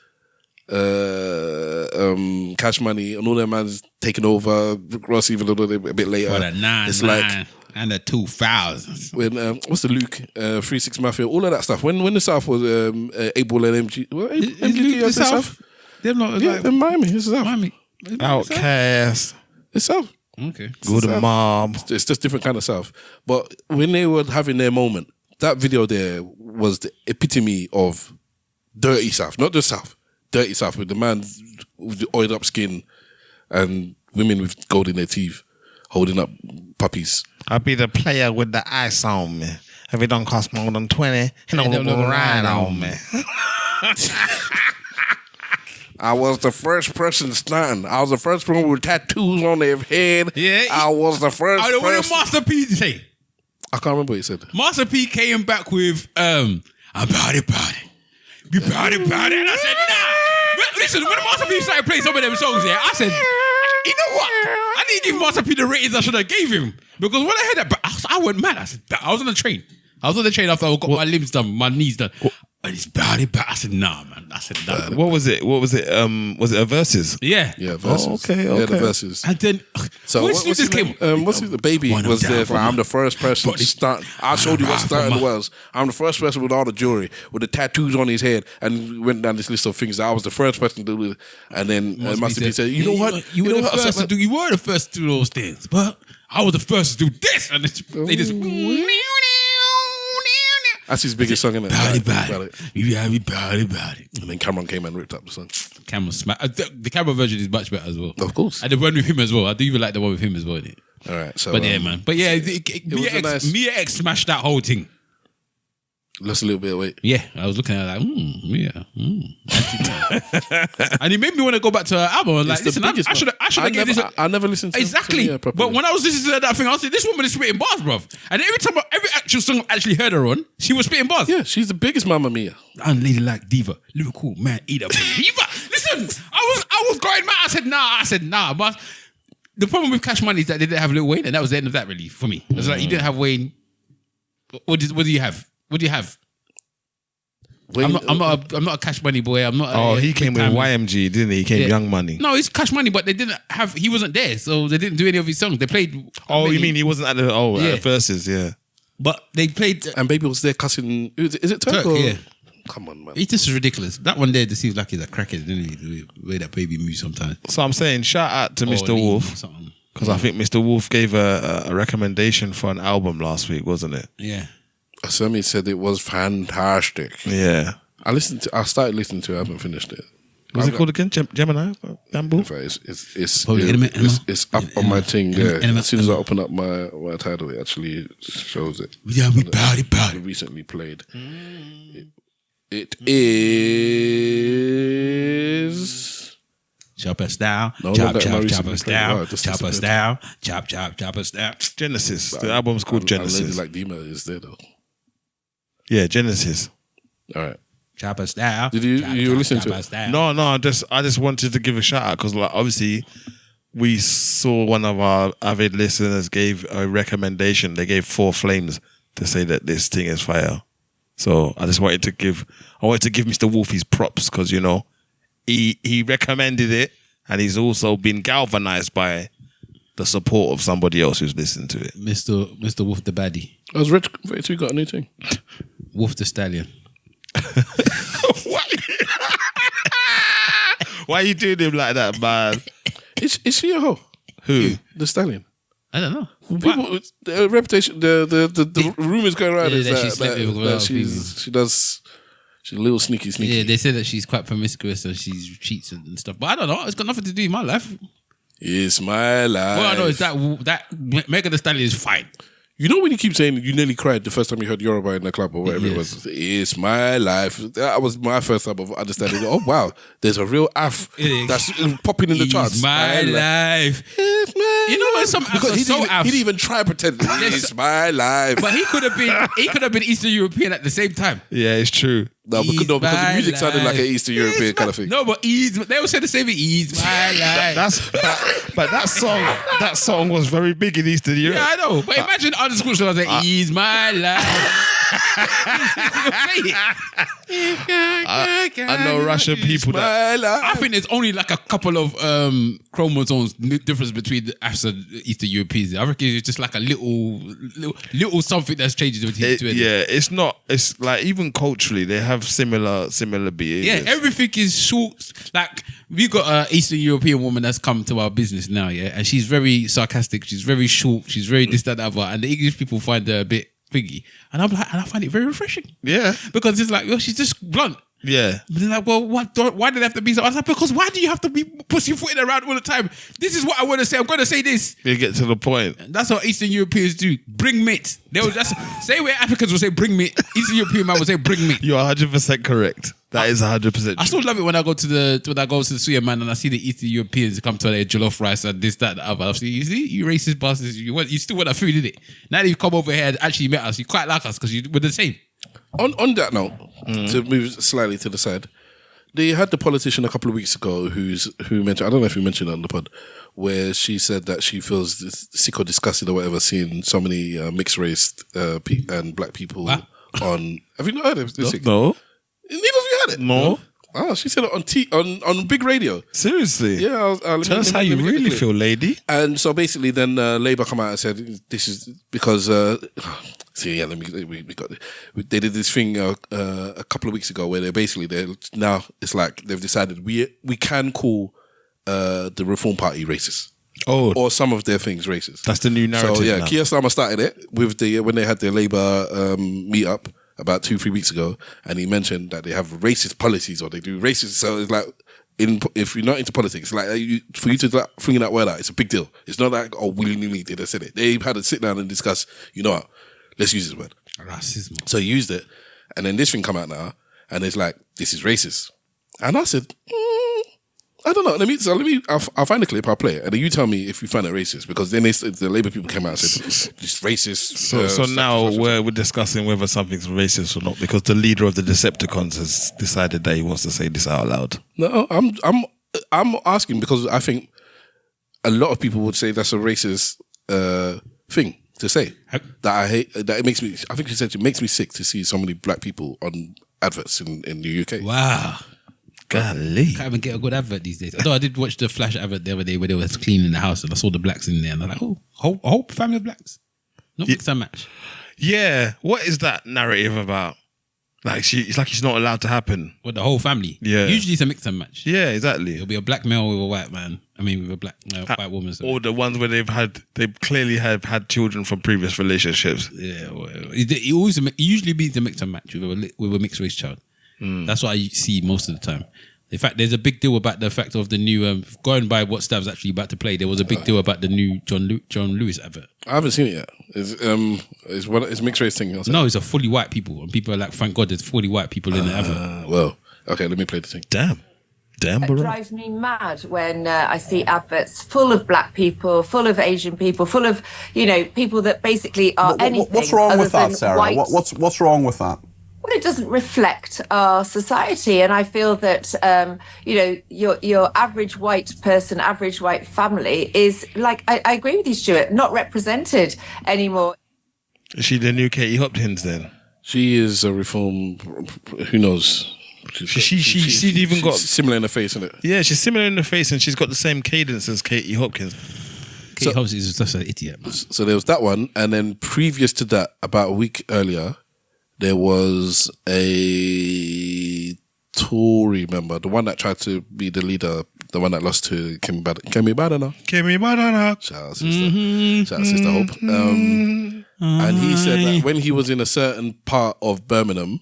Cash Money, and all that man's taking over. Ross even a bit later. For the 9-9 and the 2000s. When what's the Luke 3-6 Mafia, all of that stuff. When the South was Able and MG, MGK the South. They're not like in Miami. It's South. Miami. Outcast. It's South. Okay. Good Mom. It's just different kind of South. But when they were having their moment, that video there was the epitome of dirty South, not just South, dirty South, with the man with the oiled up skin and women with gold in their teeth holding up puppies. I'll be the player with the ice on me. If it don't cost more than 20, he don't ride on me. I was the first person starting. I was the first person with tattoos on their head. Yeah. I was the first person. What did Master P say? I can't remember what he said. Master P came back with, I'm party. Be party. And I said, nah. Listen, when Master P started playing some of them songs there, I said, you know what? I didn't give Master P the ratings I should have gave him. Because when I heard that, I went mad. I said, I was on the train. after I got my limbs done, my knees done. And it's bad. I said, nah, man. I said, nah. What was it? Was it a Verzuz? Yeah. Yeah, Verzuz. Oh, okay. Yeah, the Verzuz. And then, so what's his name? The baby was there for, I'm the first person to start. I showed you what starting was. I'm the first person with all the jewelry, with the tattoos on his head, and went down this list of things. I was the first person to do it. And then Master P said, you know what? You were the first to do. You were the first to do those things, but I was the first to do this. And they just. That's his biggest song, isn't it? Body. You gotta be body. And then Cameron came and ripped up the song. Cameron smash. The Cameron version is much better as well. Of course. And the one with him as well. I do even like the one with him as well. All right. So, but yeah, man. But yeah, Mia X smashed that whole thing. Lost a little bit of weight. Yeah, I was looking at it like, and it made me want to go back to her album. Like, listen, I should have gave this. I never listened to exactly. But when I was listening to that thing, I was like, this woman is spitting bars, bruv. And every actual song I actually heard her on, she was spitting bars. Yeah, she's the biggest Mamma Mia. Unladylike diva, lyrical man eater. Diva. Listen, I was going mad. I said nah. But the problem with Cash Money is that they didn't have Lil Wayne, and that was the end of that really for me. It was like you didn't have Wayne. What do you have? What do you have? Wayne, I'm not a Cash Money boy. I'm not. Oh, he came with YMG, didn't he? He came Young Money. No, it's Cash Money, but they didn't have. He wasn't there, so they didn't do any of his songs. They played. Oh, you mean he wasn't at the at Verzuz? Yeah, but they played. And Baby was there cussing. Is it Turk? Yeah. Come on, man. It's just ridiculous. That one there just seems like he's a crackhead, doesn't he? The way that Baby moves sometimes. So I'm saying, shout out to Mr. Wolf. Because I think Mr. Wolf gave a recommendation for an album last week, wasn't it? Yeah. Semi said it was fantastic. Yeah. I started listening to it. I haven't finished it. What's it called again? Gemini? Bamboo? It's up on my thing there. As soon as I open up my Tidal, it actually shows it. Yeah, we party. Recently played. It is... Chop us down, No, chop, not that chop, Maurice chop us Played. down, Wow, just chop us disappeared. down, chop, chop, chop us down. Genesis. The album's called Lady Genesis. Like Dima is there though. Yeah, Genesis. All right. Chop us down. Did you chop, you chop, listen chop to us it? down. No, I just wanted to give a shout out because, like, obviously, we saw one of our avid listeners gave a recommendation. They gave 4 flames to say that this thing is fire. So I just wanted to give Mr. Wolf his props because, you know, he recommended it and he's also been galvanized by the support of somebody else who's listened to it. Mr. Wolf the baddie. I was Red 2 got a new thing. Wolf the stallion. Why are you doing him like that, man? Is she a hoe? Who? The Stallion. I don't know. People, the reputation, the rumors going around Yeah, is that she that, slept with a lot that of she's a little sneaky. Yeah, they say that she's quite promiscuous and she cheats and stuff. But I don't know. It's got nothing to do with my life. It's my life. All I know is that Megan Thee Stallion is fine. You know when you keep saying you nearly cried the first time you heard Yoruba in the club or whatever it was? It's my life. That was my first time of understanding. Oh wow, there's a real Af that's popping in the charts. It's my life. It's my You know when some because actors so he didn't even try to pretend. It's my life. But he could have been Eastern European at the same time. Yeah, it's true. No, because the music sounded like an Eastern European kind of thing. No, but they all say the same thing. Ease my life. But that song was very big in Eastern Europe. Yeah, I know. But imagine other schools that say, ease my life. I know Russian people that... I think there's only like a couple of chromosomes difference between the Afs and Eastern Europeans. I reckon it's just like a little something that's changing between the two. Yeah, it's not. It's like even culturally they have similar behaviors. Yeah, everything is short. Like we got an Eastern European woman that's come to our business now, yeah, and she's very sarcastic. She's very short. She's very this, that, that, other, and the English people find her a bit thingy. And I'm like, and I find it very refreshing. Yeah, because it's like, well, she's just blunt. Yeah. But they're like, well, why do they have to be so? I was like, because why do you have to be pussyfooting around all the time? This is what I want to say. I'm going to say this. You get to the point. And that's what Eastern Europeans do. Bring meat. They will just say where Africans will say bring meat. Eastern European man will say bring meat. You're 100% correct. That is 100% true. I still love it when I go to the Suya man and I see the Eastern Europeans come to their jollof rice and this, that, and the other. I see, you see, you racist bastards. You still want that food, innit? Now that you've come over here and actually met us, you quite like us because we're the same. On that note, to move slightly to the side, they had the politician a couple of weeks ago who mentioned, I don't know if you mentioned it on the pod, where she said that she feels sick or disgusted or whatever seeing so many mixed race and black people on. Have you not heard of this? No. Neither of you had it? No. Oh, she said it on big radio. Seriously? Yeah. Tell us how you really feel, lady. And so basically then Labour come out and said, this is because... So yeah, they did this thing a couple of weeks ago where now it's like they've decided we can call the Reform Party racist. Oh, or some of their things racist. That's the new narrative. So yeah, now. Keir Starmer started it with when they had their Labour meet up about 2-3 weeks ago, and he mentioned that they have racist policies or they do racist. So it's like if you're not into politics, like for you to bring that word out, it's a big deal. It's not like willy-nilly they just said it. They had to sit down and discuss. You know what? Let's use this word. Racism. So he used it, and then this thing come out now, and it's like, this is racist. And I said, I don't know. I'll find a clip, I'll play it, and then you tell me if you find it racist, because then the Labour people came out and said, it's racist. So now we're discussing whether something's racist or not, because the leader of the Decepticons has decided that he wants to say this out loud. No, I'm asking because I think a lot of people would say that's a racist thing to say. That I hate. That it makes me. I think she said it makes me sick to see so many black people on adverts in the UK. Wow, golly! Can't even get a good advert these days. Although I did watch the Flash advert the other day where they was cleaning the house and I saw the blacks in there and I'm like, oh, a whole family of blacks. Not mix and match. Yeah, what is that narrative about? Like it's like it's not allowed to happen. With the whole family. Yeah. Usually it's a mix and match. Yeah, exactly. It'll be a black male with a white man. I mean, with a black white woman. So. Or the ones where they clearly have had children from previous relationships. Yeah, well, it usually means a mix and match with a mixed race child. That's what I see most of the time. In fact, there's a big deal about the fact of the new going by what Stav's actually about to play. There was a big deal about the new John Lewis advert. I haven't seen it yet. It's mixed race thing. No, it's a fully white people, and people are like, "Thank God, there's fully white people in the advert." Well, okay, let me play the thing. Damn, It drives me mad when I see adverts full of black people, full of Asian people, full of people that basically are anything. What's wrong other with that, than Sarah? white. What's wrong with that? Well, it doesn't reflect our society, and I feel that your average white person, average white family is like I agree with you, Stuart, not represented anymore. Is she the new Katie Hopkins then? She is a reform. Who knows? She's even got similar in the face, isn't it? Yeah, she's similar in the face, and she's got the same cadence as Katie Hopkins. Katie Hopkins is just an idiot, man. So there was that one, and then previous to that, about a week earlier, there was a Tory member, the one that tried to be the leader, the one that lost to Kemi Badana. Shout out, sister. Shout out, Sister Hope. And he said that when he was in a certain part of Birmingham,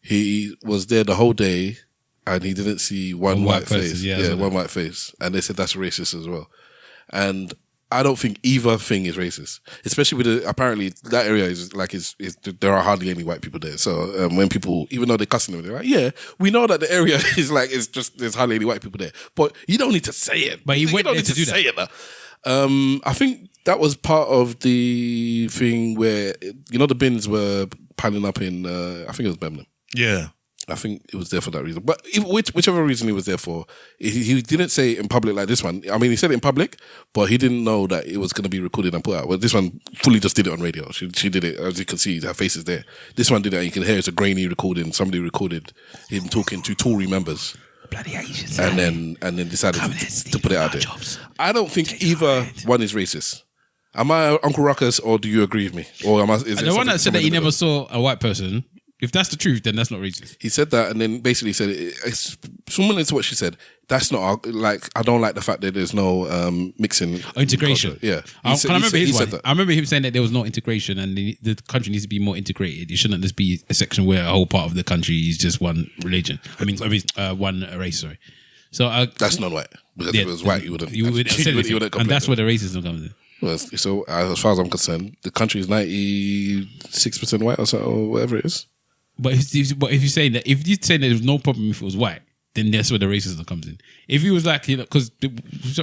he was there the whole day and he didn't see one white face. One white face. And they said that's racist as well. And I don't think either thing is racist, especially with apparently that area is like there are hardly any white people there. So when people, even though they're cussing them, they're like, yeah, we know that the area is like it's just there's hardly any white people there, but you don't need to say it. But you don't went need there to do say that. it. I think that was part of the thing where the bins were piling up in I think it was Birmingham. Yeah. I think it was there for that reason. But whichever reason he was there for, he didn't say it in public like this one. I mean, he said it in public, but he didn't know that it was going to be recorded and put out. Well, this one fully just did it on radio. She did it, as you can see, her face is there. This one did it, and you can hear it's a grainy recording. Somebody recorded him talking to Tory members. Bloody Asians. And then decided to put it out there. I don't think either one is racist. Am I Uncle Ruckus, or do you agree with me? Or am I? Is the one that said that he never saw a white person, if that's the truth, then that's not racist. He said that and then basically said, it's similar to what she said. That's not, like, I don't like the fact that there's no mixing. Integration. Yeah. I remember his one. I remember him saying that there was no integration and the country needs to be more integrated. It shouldn't just be a section where a whole part of the country is just one religion. One race, sorry. So that's not white. Because if it was white, you wouldn't. And that's where the racism comes in. Well, so as far as I'm concerned, the country is 96% white or so, or whatever it is. But if you're saying that there was no problem if it was white, then that's where the racism comes in. If he was like, because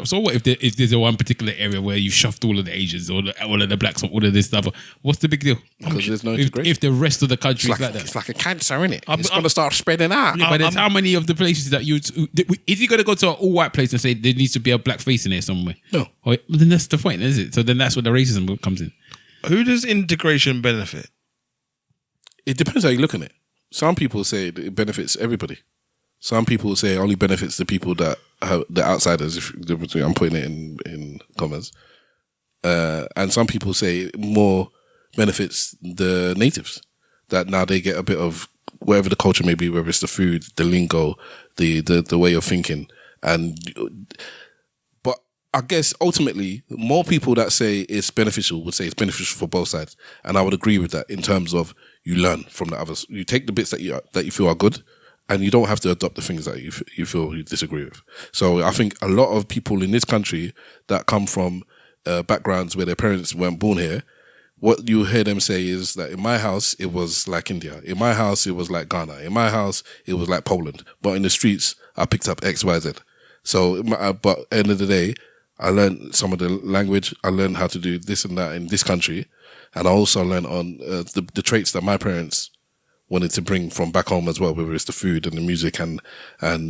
so what if there's a one particular area where you shoved all of the Asians or all of the blacks or all of this stuff? What's the big deal? Because there's no integration. If the rest of the country is like that, it's like a cancer, isn't it? It's going to start spreading out. Yeah, but there's how many of the places that is he going to go to an all white place and say there needs to be a black face in there somewhere? No. Then that's the point, is it? So then that's where the racism comes in. Who does integration benefit? It depends how you look at it. Some people say it benefits everybody. Some people say it only benefits the people that have the outsiders. If I'm putting it in commas, and some people say it more benefits the natives. That now they get a bit of whatever the culture may be, whether it's the food, the lingo, the way of thinking, but I guess ultimately more people that say it's beneficial would say it's beneficial for both sides, and I would agree with that in terms of you learn from the others. You take the bits that you feel are good, and you don't have to adopt the things that you feel you disagree with. So I think a lot of people in this country that come from backgrounds where their parents weren't born here, what you hear them say is that in my house, it was like India. In my house, it was like Ghana. In my house, it was like Poland. But in the streets, I picked up X, Y, Z. So, but at the end of the day, I learned some of the language. I learned how to do this and that in this country. And I also learned on the traits that my parents wanted to bring from back home as well, whether it's the food and the music and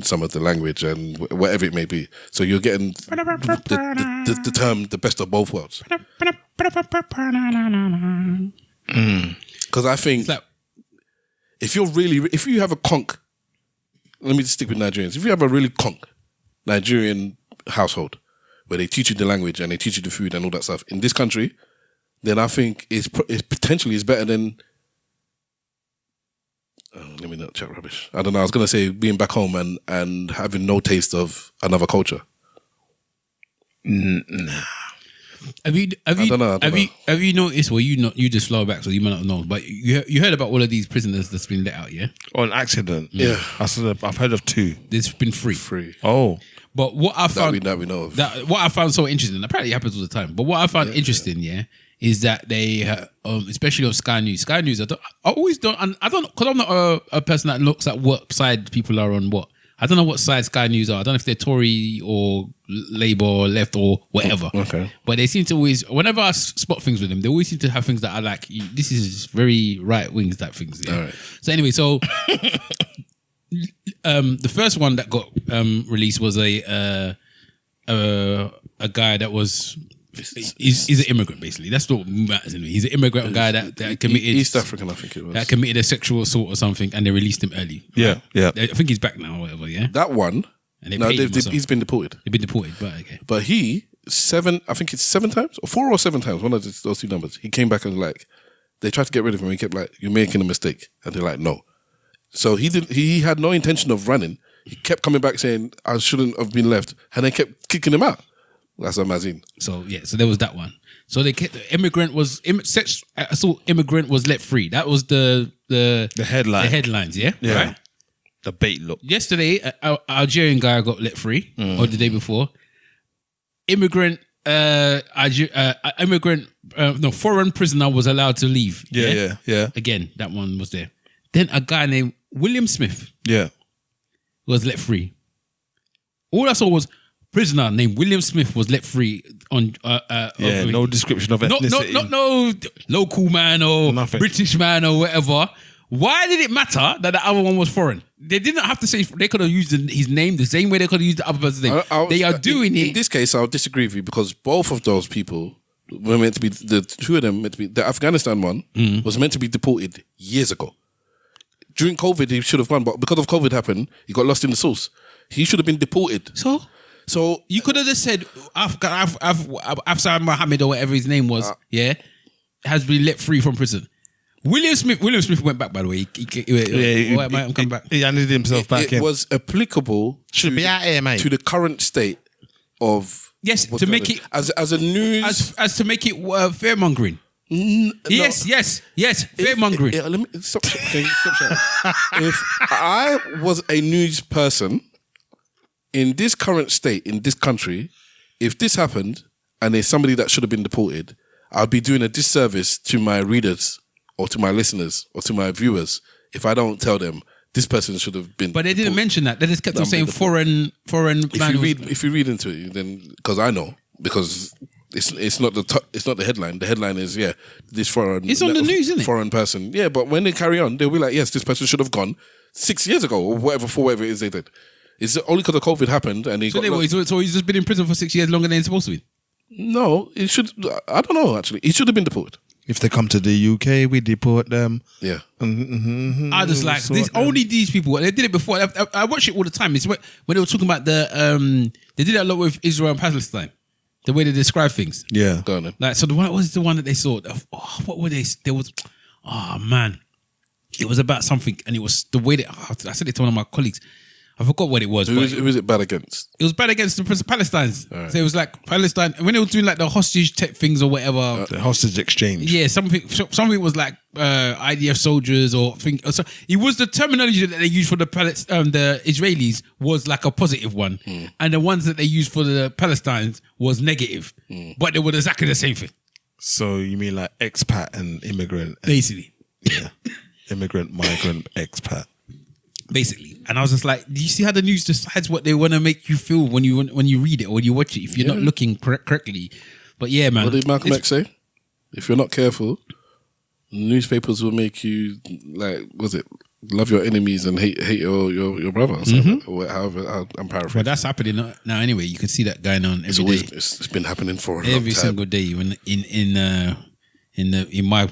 some of the language and whatever it may be. So you're getting the term the best of both worlds. Because I think if you have a conk, let me just stick with Nigerians. If you have a really conk Nigerian household where they teach you the language and they teach you the food and all that stuff in this country, then I think it's potentially is better than. Let me not chat rubbish. I don't know. I was going to say being back home and having no taste of another culture. Nah. Have you I don't know. have you noticed? Well, you just flow back, so you might not know. But you heard about all of these prisoners that's been let out, yeah? On accident. Yeah. I've heard of 2. It's been free. Oh. But what I found that we know of. What I found so interesting, apparently it happens all the time. But what I found interesting, is that they, especially on Sky News. Sky News, I don't because I'm not a person that looks at what side people are on. What I don't know what side Sky News are. I don't know if they're Tory or Labour or left or whatever. Okay. But they seem to always, whenever I spot things with them, they always seem to have things that are like, this is very right wing type things. Yeah? All right. So anyway, the first one that got released was a guy that was. He's an immigrant, basically. That's what matters anyway. He's an immigrant guy that committed East African, I think it was. That committed a sexual assault or something, and they released him early. Yeah, yeah. I think he's back now or whatever. Yeah, that one. And he's been deported. They've been deported, but okay. But he I think it's 7 times or 4 or 7 times. One of those 2 numbers. He came back and like they tried to get rid of him. He kept like, "You're making a mistake," and they're like, "No." So he did. He had no intention of running. He kept coming back saying, "I shouldn't have been left," and they kept kicking him out. That's amazing. So so there was that one. So the sex assault immigrant was let free. That was the headline. The headlines, yeah. Right? The bait look. Yesterday, an Algerian guy got let free, or the day before. Foreign prisoner was allowed to leave. Yeah. Again, that one was there. Then a guy named William Smith. Was let free. All I saw was prisoner named William Smith was let free on. No description of ethnicity. No local man or nothing. British man or whatever. Why did it matter that the other one was foreign? They didn't have to say. They could have used his name the same way they could have used the other person's name. They are doing it. In this case, I'll disagree with you because both of those people were meant to be the 2 of them meant to be the Afghanistan one was meant to be deported years ago. During COVID, he should have gone, but because of COVID happened, he got lost in the sauce. He should have been deported. So you could have just said Afsar Mohammed or whatever his name was, has been let free from prison. William Smith went back, by the way. I'm coming back. He handed himself back in. It was applicable Should be out here, mate. to the current state of to make it as a news as to make it fear-mongering. Yes, fear-mongering. Let me stop. If I was a news person in this current state, in this country, if this happened and there's somebody that should have been deported, I'd be doing a disservice to my readers or to my listeners or to my viewers if I don't tell them this person should have been. But they didn't mention that. They just kept on saying foreign. If you read into it, then because I know because it's not the headline. The headline is this foreign. It's on the news, isn't it? Foreign person. Yeah, but when they carry on, they'll be like, yes, this person should have gone 6 years ago or whatever it is they did. It's only because of COVID happened and he got. So he's just been in prison for 6 years longer than he's supposed to be. No, it should. I don't know. Actually, he should have been deported. If they come to the UK, we deport them. Yeah. I just like only these people. They did it before. I watch it all the time. It's when they were talking about they did it a lot with Israel and Palestine. The way they describe things. Yeah. Go on then. Like, so what was the one that they saw? What were they? There was, man. It was about something, and it was the way that I said it to one of my colleagues. I forgot what it was. Who was it bad against? It was bad against the Palestinians. Right. So it was like Palestine, when they were doing like the hostage tech things or whatever. The hostage exchange. Yeah, something was like IDF soldiers or thing. So it was the terminology that they used for the Israelis was like a positive one. And the ones that they used for the Palestinians was negative. But they were exactly the same thing. So you mean like expat and immigrant? Basically. Yeah. Immigrant, migrant, expat. Basically, and I was just like, do you see how the news decides what they want to make you feel when you read it or when you watch it if you're not looking correctly? But yeah, man. What did Malcolm X say? If you're not careful, newspapers will make you love your enemies and hate your brother or something. Or however, I'm paraphrasing. Well, that's happening now anyway. You can see that going on every day. It's been happening for every single day. When in my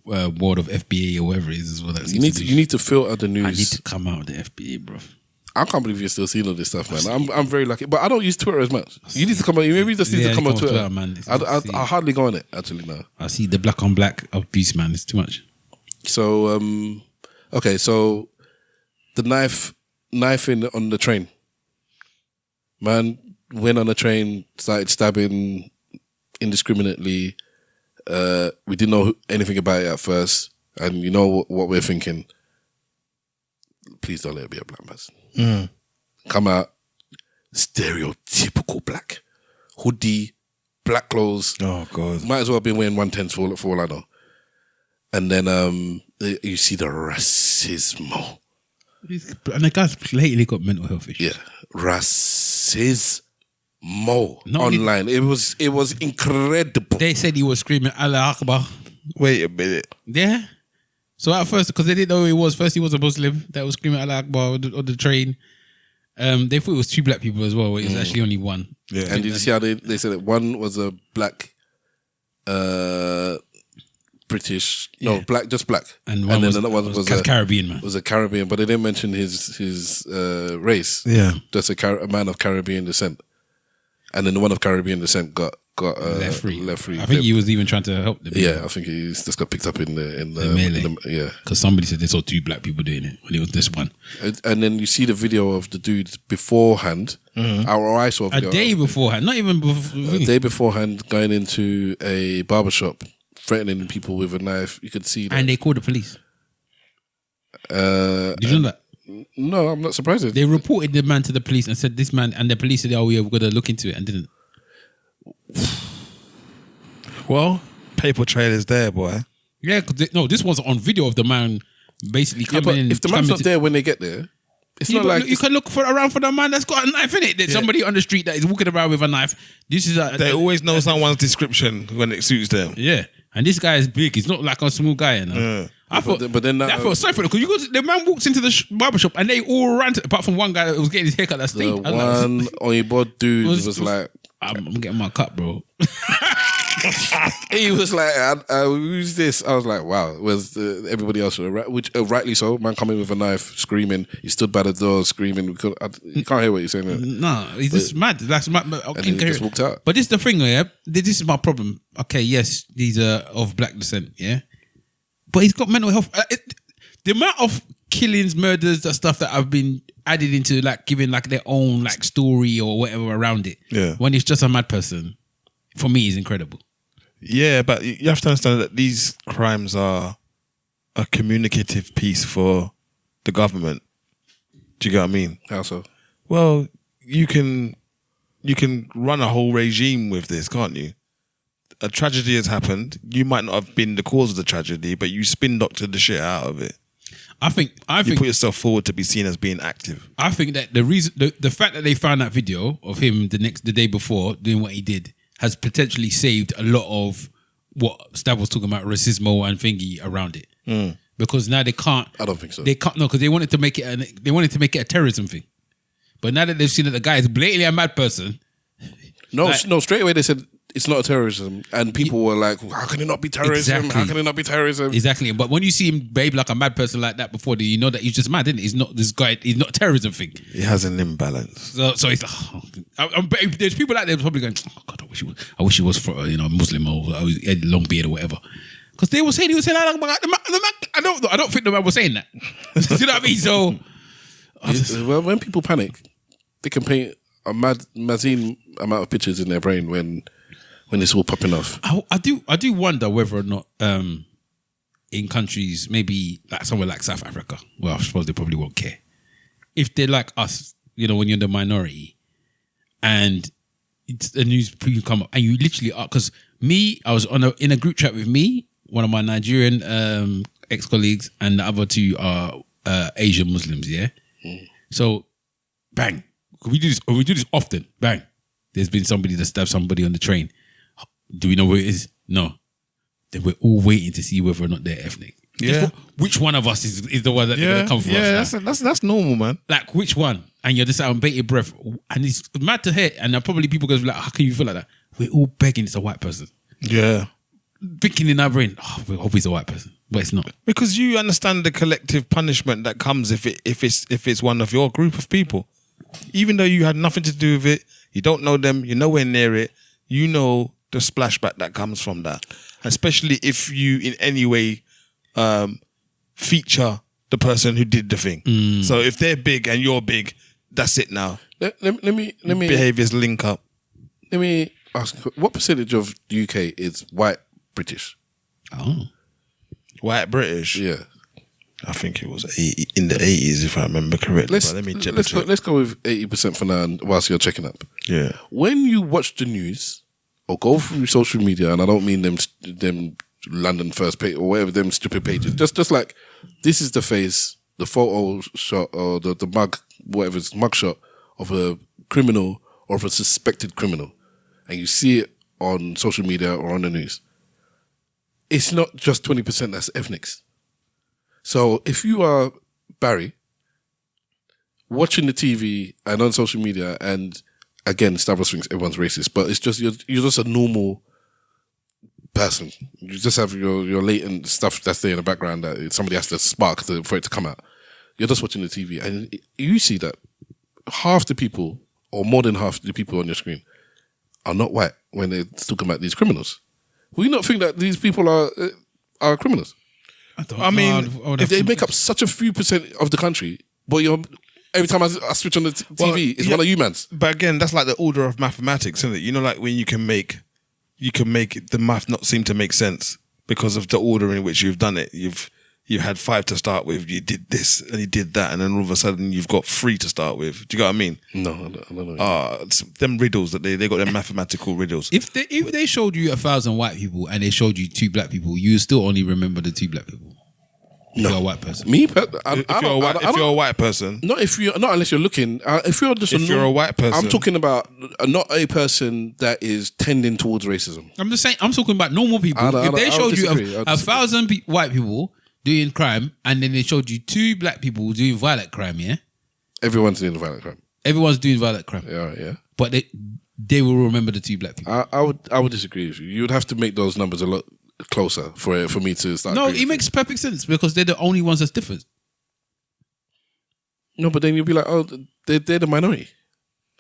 world of FBA or whatever it is as well. You need to filter the news. I need to come out of the FBA, bro. I can't believe you're still seeing all this stuff, man. I'm very lucky, but I don't use Twitter as much. You need to come on. Maybe you just need to come on Twitter, man. I hardly go on it actually now. I see the black on black abuse, man. It's too much. So okay, so the knife on the train. Man went on the train, started stabbing indiscriminately. We didn't know anything about it at first, and you know what we're thinking. Please don't let it be a black person. Come out, stereotypical black, hoodie, black clothes. Oh God! Might as well have been wearing 110s for all I know. And then you see the racismo. And the guy's lately got mental health issues. Yeah, racismo online. It was incredible. They said he was screaming Allah Akbar. Wait a minute. Yeah. So at first, because they didn't know who he was. First, he was a Muslim that was screaming Allah Akbar on the train. They thought it was 2 black people as well. It was actually only one. Yeah. And did you see how they said that one was a black, British, black, just black, and then another one was a Caribbean man. Was a Caribbean, but they didn't mention his race. Yeah, just a man of Caribbean descent, and then the one of Caribbean descent got left free. I think he was even trying to help them. Yeah, I think he's just got picked up in the yeah, because somebody said they saw 2 black people doing it when it was this one. And then you see the video of the dude beforehand. I saw a day beforehand, not even before. A day beforehand, going into a barbershop, threatening people with a knife. You could see that. And they called the police. Did you know that? No, I'm not surprised. They reported the man to the police and said this man, and the police said, "Oh, we're going to look into it," and didn't. Well, paper trail is there, boy. Yeah, this was on video of the man basically coming in. If the man's not there when they get there, it's not like you can look around for the man that's got a knife in it. There's somebody on the street that is walking around with a knife. This is they always know someone's description when it suits them. Yeah, and this guy is big. He's not like a small guy, you know. I felt sorry for them because the man walks into the barbershop and they all ran to, apart from one guy that was getting his haircut. That stayed. The one Oyibo dude was like, "I'm getting my cut, bro." He was like, who's this? I was like, wow. Was everybody else, which rightly so, man coming with a knife, screaming. He stood by the door screaming. You can't hear what you're saying. No, he's just mad. That's mad. And he just walked out. But this is the thing, yeah. This is my problem. Okay, yes, these are of black descent, yeah. But he's got mental health. The amount of killings, murders, that stuff that have been added into, like giving like their own like story or whatever around it. Yeah. When it's just a mad person, for me, is incredible. Yeah, but you have to understand that these crimes are a communicative piece for the government. Do you get what I mean? How so? Well, you can run a whole regime with this, can't you? A tragedy has happened. You might not have been the cause of the tragedy, but you spin doctored the shit out of it. I think you put yourself forward to be seen as being active. I think that the fact that they found that video of him the day before doing what he did has potentially saved a lot of what Stav was talking about, racismo and thingy around it. Because now they can't. I don't think so. They can't, no, because they wanted to make it a terrorism thing. But now that they've seen that the guy is blatantly a mad person. No, straight away they said it's not a terrorism, and people were like, "How can it not be terrorism? Exactly. How can it not be terrorism?" Exactly. But when you see him behave like a mad person like that before, you know that he's just mad, isn't he? He's not this guy. He's not a terrorism thing. He has an imbalance. So it's like, there's people out there probably going, "Oh God, I wish he was for Muslim or he had a long beard or whatever." Because they were saying I don't think the man was saying that. You know what I mean? So well, when people panic, they can paint a mazine amount of pictures in their brain when it's all popping off. I do wonder whether or not in countries maybe like somewhere like South Africa, well, I suppose they probably won't care if they're like us. When you're the minority and the news people come up and you literally are. Because I was in a group chat with me, one of my Nigerian ex-colleagues, and the other 2 are Asian Muslims. Yeah, so bang. We do this often. Bang. There's been somebody that stabbed somebody on the train. Do we know where it is? No. Then we're all waiting to see whether or not they're ethnic. Yeah. Which one of us is the one that they're going to come for us? Yeah, that's normal, man. Like, which one? And you're just out on bated breath. And it's mad to hear. And probably people go like, how can you feel like that? We're all begging it's a white person. Yeah. Thinking in our brain, we hope it's a white person. But it's not. Because you understand the collective punishment that comes if it's one of your group of people. Even though you had nothing to do with it, you don't know them, you're nowhere near it, you know the splashback that comes from that. Especially if you in any way feature the person who did the thing. So if they're big and you're big, that's it now. Let me behaviors link up. Let me ask, what percentage of the UK is white British? Oh. White British? Yeah. I think it was in the 80s, if I remember correctly. Let me check. Let's go with 80% for now whilst you're checking up. Yeah. When you watch the news or go through social media, and I don't mean them London First page or whatever, them stupid pages, just like this is the face, the photo shot or the mug, whatever it's mug shot of a criminal or of a suspected criminal, and you see it on social media or on the news. It's not just 20% that's ethnics. So if you are Barry, watching the TV and on social media, and again, Stavros thinks everyone's racist, but it's just you're just a normal person. You just have your latent stuff that's there in the background that somebody has to spark for it to come out. You're just watching the TV, and you see that half the people, or more than half the people on your screen, are not white when they're talking about these criminals. Will you not think that these people are criminals? I mean, if they make up such a few percent of the country, but every time I switch on the TV, it's one of you mans. But again, that's like the order of mathematics, isn't it? You know, like when you can make the math not seem to make sense because of the order in which you've done it. You had 5 to start with, you did this and you did that, and then all of a sudden you've got 3 to start with. Do you get what I mean? No, I don't know. It's them riddles that they got them mathematical riddles. If they showed you 1,000 white people and they showed you 2 black people, you still only remember the 2 black people. If you're a white person. Me? If you're a white person. Not unless you're looking. If you're a white person. I'm talking about not a person that is tending towards racism. I'm just saying, I'm talking about normal people. If they showed you 1,000 white people doing crime and then they showed you 2 black people doing violent crime, yeah? Everyone's doing violent crime. Everyone's doing violent crime. Yeah. But they will remember the 2 black people. I would disagree with you. You would have to make those numbers a lot closer for me to start. No, it makes perfect sense because they're the only ones that's different. No, but then you'll be like, oh, they're the minority.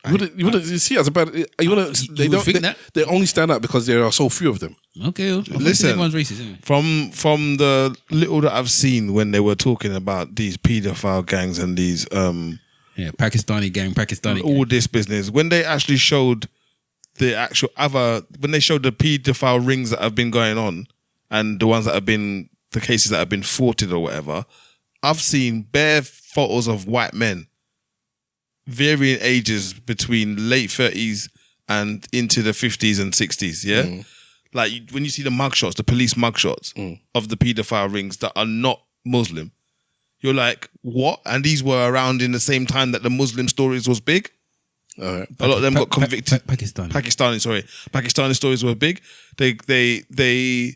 You wouldn't see it as a bad. They only stand out because there are so few of them. Okay, listen. Everyone's racist, anyway. From the little that I've seen when they were talking about these paedophile gangs and these Pakistani gang, all this business, when they actually showed the actual when they showed the paedophile rings that have been going on and the ones that have been the cases that have been thwarted or whatever, I've seen bare photos of white men, varying ages between late 30s and into the 50s and 60s, yeah? Mm. Like when you see the mugshots, the police mugshots of the paedophile rings that are not Muslim, you're like, what? And these were around in the same time that the Muslim stories was big? A lot of them got convicted. Pakistani stories were big. They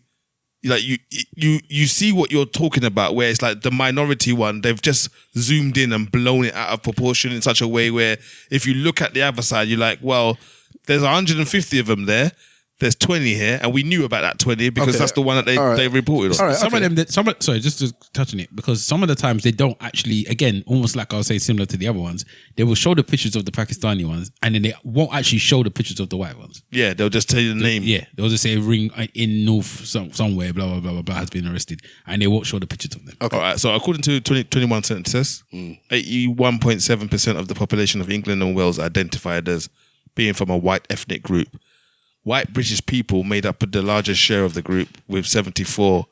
like you see what you're talking about, where it's like the minority one, they've just zoomed in and blown it out of proportion in such a way where if you look at the other side, you're like, well, there's 150 of them there. There's 20 here, and we knew about that 20 because that's the one that they reported on. Some of them, sorry, just to touch on it, because some of the times they don't actually, again, almost like I was saying, similar to the other ones, they will show the pictures of the Pakistani ones, and then they won't actually show the pictures of the white ones. Yeah, they'll just tell you the name. Yeah, they'll just say ring in North somewhere, blah, blah, blah, blah, blah, has been arrested, and they won't show the pictures of them. Okay. All right, so according to 21 census, 81.7% of the population of England and Wales identified as being from a white ethnic group. White British people made up the largest share of the group with 74.4%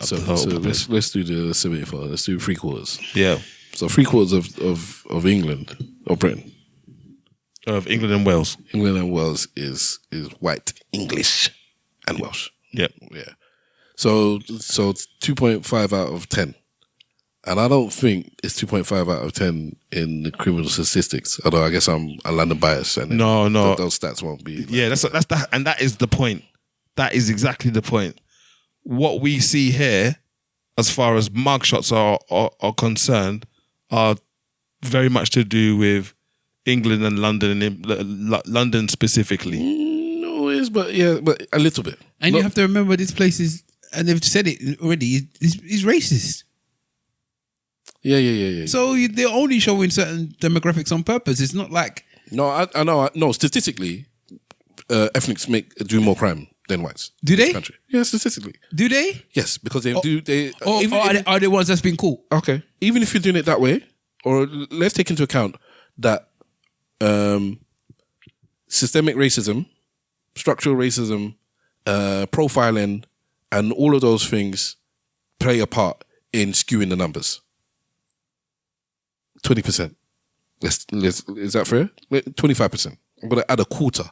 of the whole population. Let's do the 74. Let's do 3/4. Yeah. So 3/4 of England or Britain. Of England and Wales. England and Wales is white English and Welsh. Yep. Yeah. So it's 2.5 out of 10. And I don't think it's 2.5 out of 10 in the criminal statistics. Although I guess I'm a London bias, and no, those stats won't be. Yeah, that's that, and that is the point. That is exactly the point. What we see here, as far as mugshots are concerned, are very much to do with England and London, and London specifically. No, it is, but a little bit. And you have to remember, this place is, and they've said it already, is racist. Yeah. So they're only showing certain demographics on purpose. It's not like... No, I know. No, statistically, ethnics do more crime than whites. Do they? In this country. Yeah, statistically. Do they? Yes, because they do. Are they ones that's been caught? Okay. Even if you're doing it that way, or let's take into account that systemic racism, structural racism, profiling, and all of those things play a part in skewing the numbers. 20%. Is that fair? 25%. I'm going to add a quarter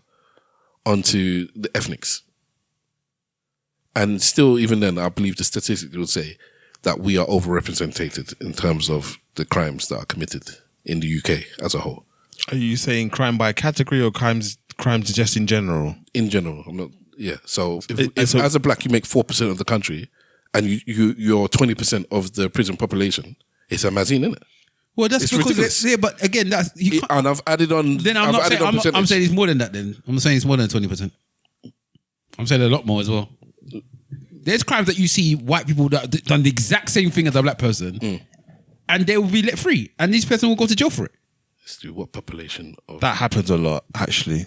onto the ethnics. And still, even then, I believe the statistics would say that we are overrepresented in terms of the crimes that are committed in the UK as a whole. Are you saying crime by category or crimes just in general? In general. I'm not. Yeah. So if as a black you make 4% of the country and you're 20% of the prison population, it's a mazine, isn't it? Well, that's because but again, that's you can't, and I've added on. Then I'm saying it's more than that. Then I'm saying it's more than 20%. I'm saying a lot more as well. There's crimes that you see white people that have done the exact same thing as a black person, and they will be let free, and this person will go to jail for it. Let's do what population of that happens a lot, actually.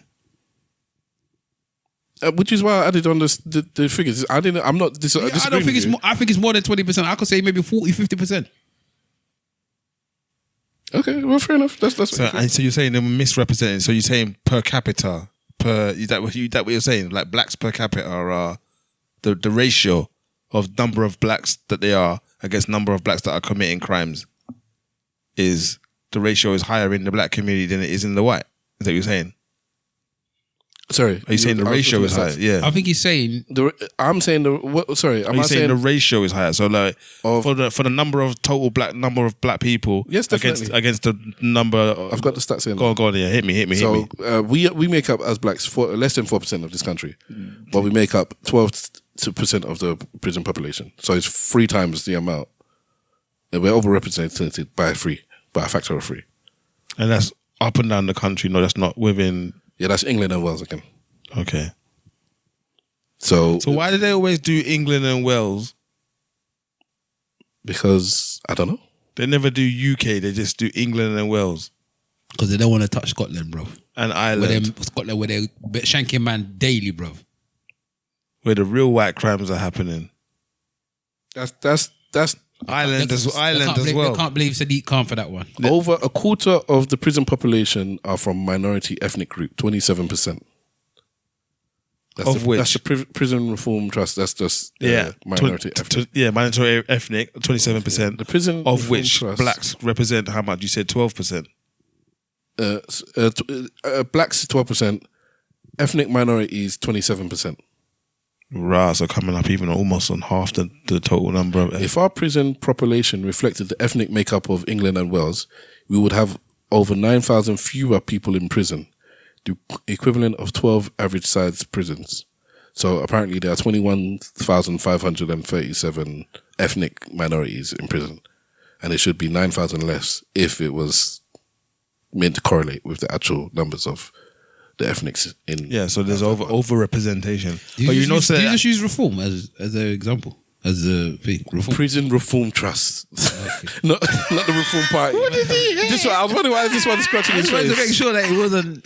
Which is why I added on the figures. I don't think it's more. I think it's more than 20%. I could say maybe 40-50%. Okay, well, fair enough. That's so you're saying they're misrepresented. So you're saying per capita, is that what you're saying? Like blacks per capita are the ratio of number of blacks that they are against number of blacks that are committing crimes is the ratio is higher in the black community than it is in the white. Is that what you're saying? Sorry, are you saying the ratio is higher? Yeah, I think he's saying. I'm saying the. Sorry, am I saying the ratio is higher? So like for the number of number of black people, yes, definitely. against the number. I've got the stats here. Go on, yeah, hit me. So we make up as blacks less than 4% of this country, but we make up 12% of the prison population. So it's 3 times the amount. And we're overrepresented by a factor of 3. And that's up and down the country. No, that's not within. Yeah, that's England and Wales again. Okay. So why do they always do England and Wales? Because, I don't know. They never do UK, they just do England and Wales. Because they don't want to touch Scotland, bro. And Ireland. Scotland, where they're shanking man daily, bro. Where the real white crimes are happening. That's Ireland as well. I can't believe Sadiq Khan for that one. Over a quarter of the prison population are from minority ethnic group, 27%. That's the Prison Reform Trust. That's just minority ethnic. Minority ethnic, 27%. The prison of which Trust, blacks represent how much? You said 12%. Blacks 12%. Ethnic minorities 27%. Right, so coming up even almost on half the total number of... If our prison population reflected the ethnic makeup of England and Wales, we would have over 9,000 fewer people in prison, the equivalent of 12 average-sized prisons. So apparently there are 21,537 ethnic minorities in prison, and it should be 9,000 less if it was meant to correlate with the actual numbers of the ethnics in. Yeah, so there's over representation. Do you just use reform as an example? As a reform? Prison Reform Trust. Okay. not the Reform Party. This one, I was wondering why is this one scratching his face? I just wanted to make sure that it wasn't,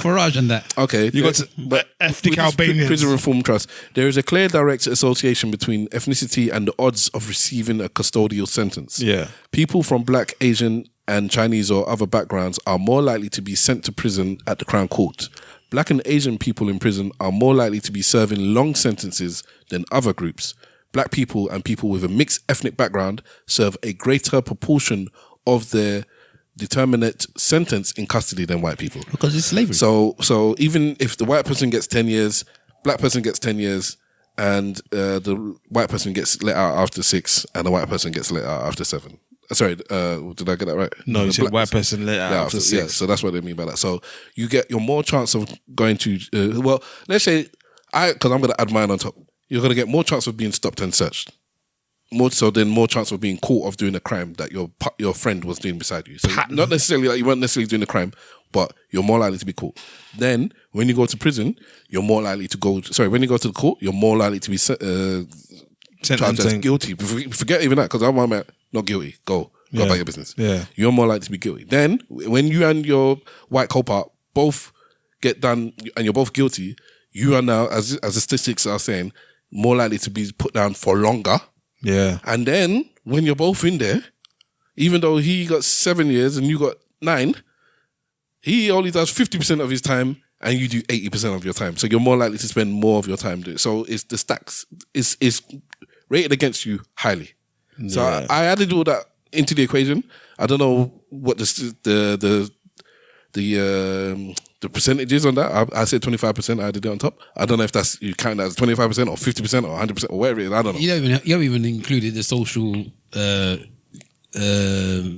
Farage and that. Okay. You got to, but ethnic Albanians. Prison Reform Trust. There is a clear direct association between ethnicity and the odds of receiving a custodial sentence. Yeah. People from Black, Asian, and Chinese or other backgrounds are more likely to be sent to prison at the Crown Court. Black and Asian people in prison are more likely to be serving long sentences than other groups. Black people and people with a mixed ethnic background serve a greater proportion of their determinate sentence in custody than white people. Because it's slavery. So even if the white person gets 10 years, black person gets 10 years, and the white person gets let out after 6, and the white person gets let out after 7. Sorry, did I get that right? No, you said white person let out after 6. Yeah, so that's what they mean by that. So you're more chance of going to, let's say, because I'm going to add mine on top. You're going to get more chance of being stopped and searched. More chance of being caught of doing a crime that your friend was doing beside you. So not necessarily like you weren't necessarily doing the crime, but you're more likely to be caught. Then when you go to prison, you're more likely to when you go to the court, you're more likely to be charged as guilty. Forget even that, because I'm not guilty. Go about your business. Yeah. You're more likely to be guilty. Then when you and your white co-part both get done and you're both guilty, you are now, as the statistics are saying, more likely to be put down for longer. Yeah. And then when you're both in there, even though he got 7 years and you got 9, he only does 50% of his time and you do 80% of your time. So you're more likely to spend more of your time doing it. So it's the stacks is rated against you highly. So I added all that into the equation. I don't know what the percentages on that. I said 25%. I added it on top. I don't know if that's you count that as 25% or 50% or 100% or whatever it is. I don't know. You haven't even included the social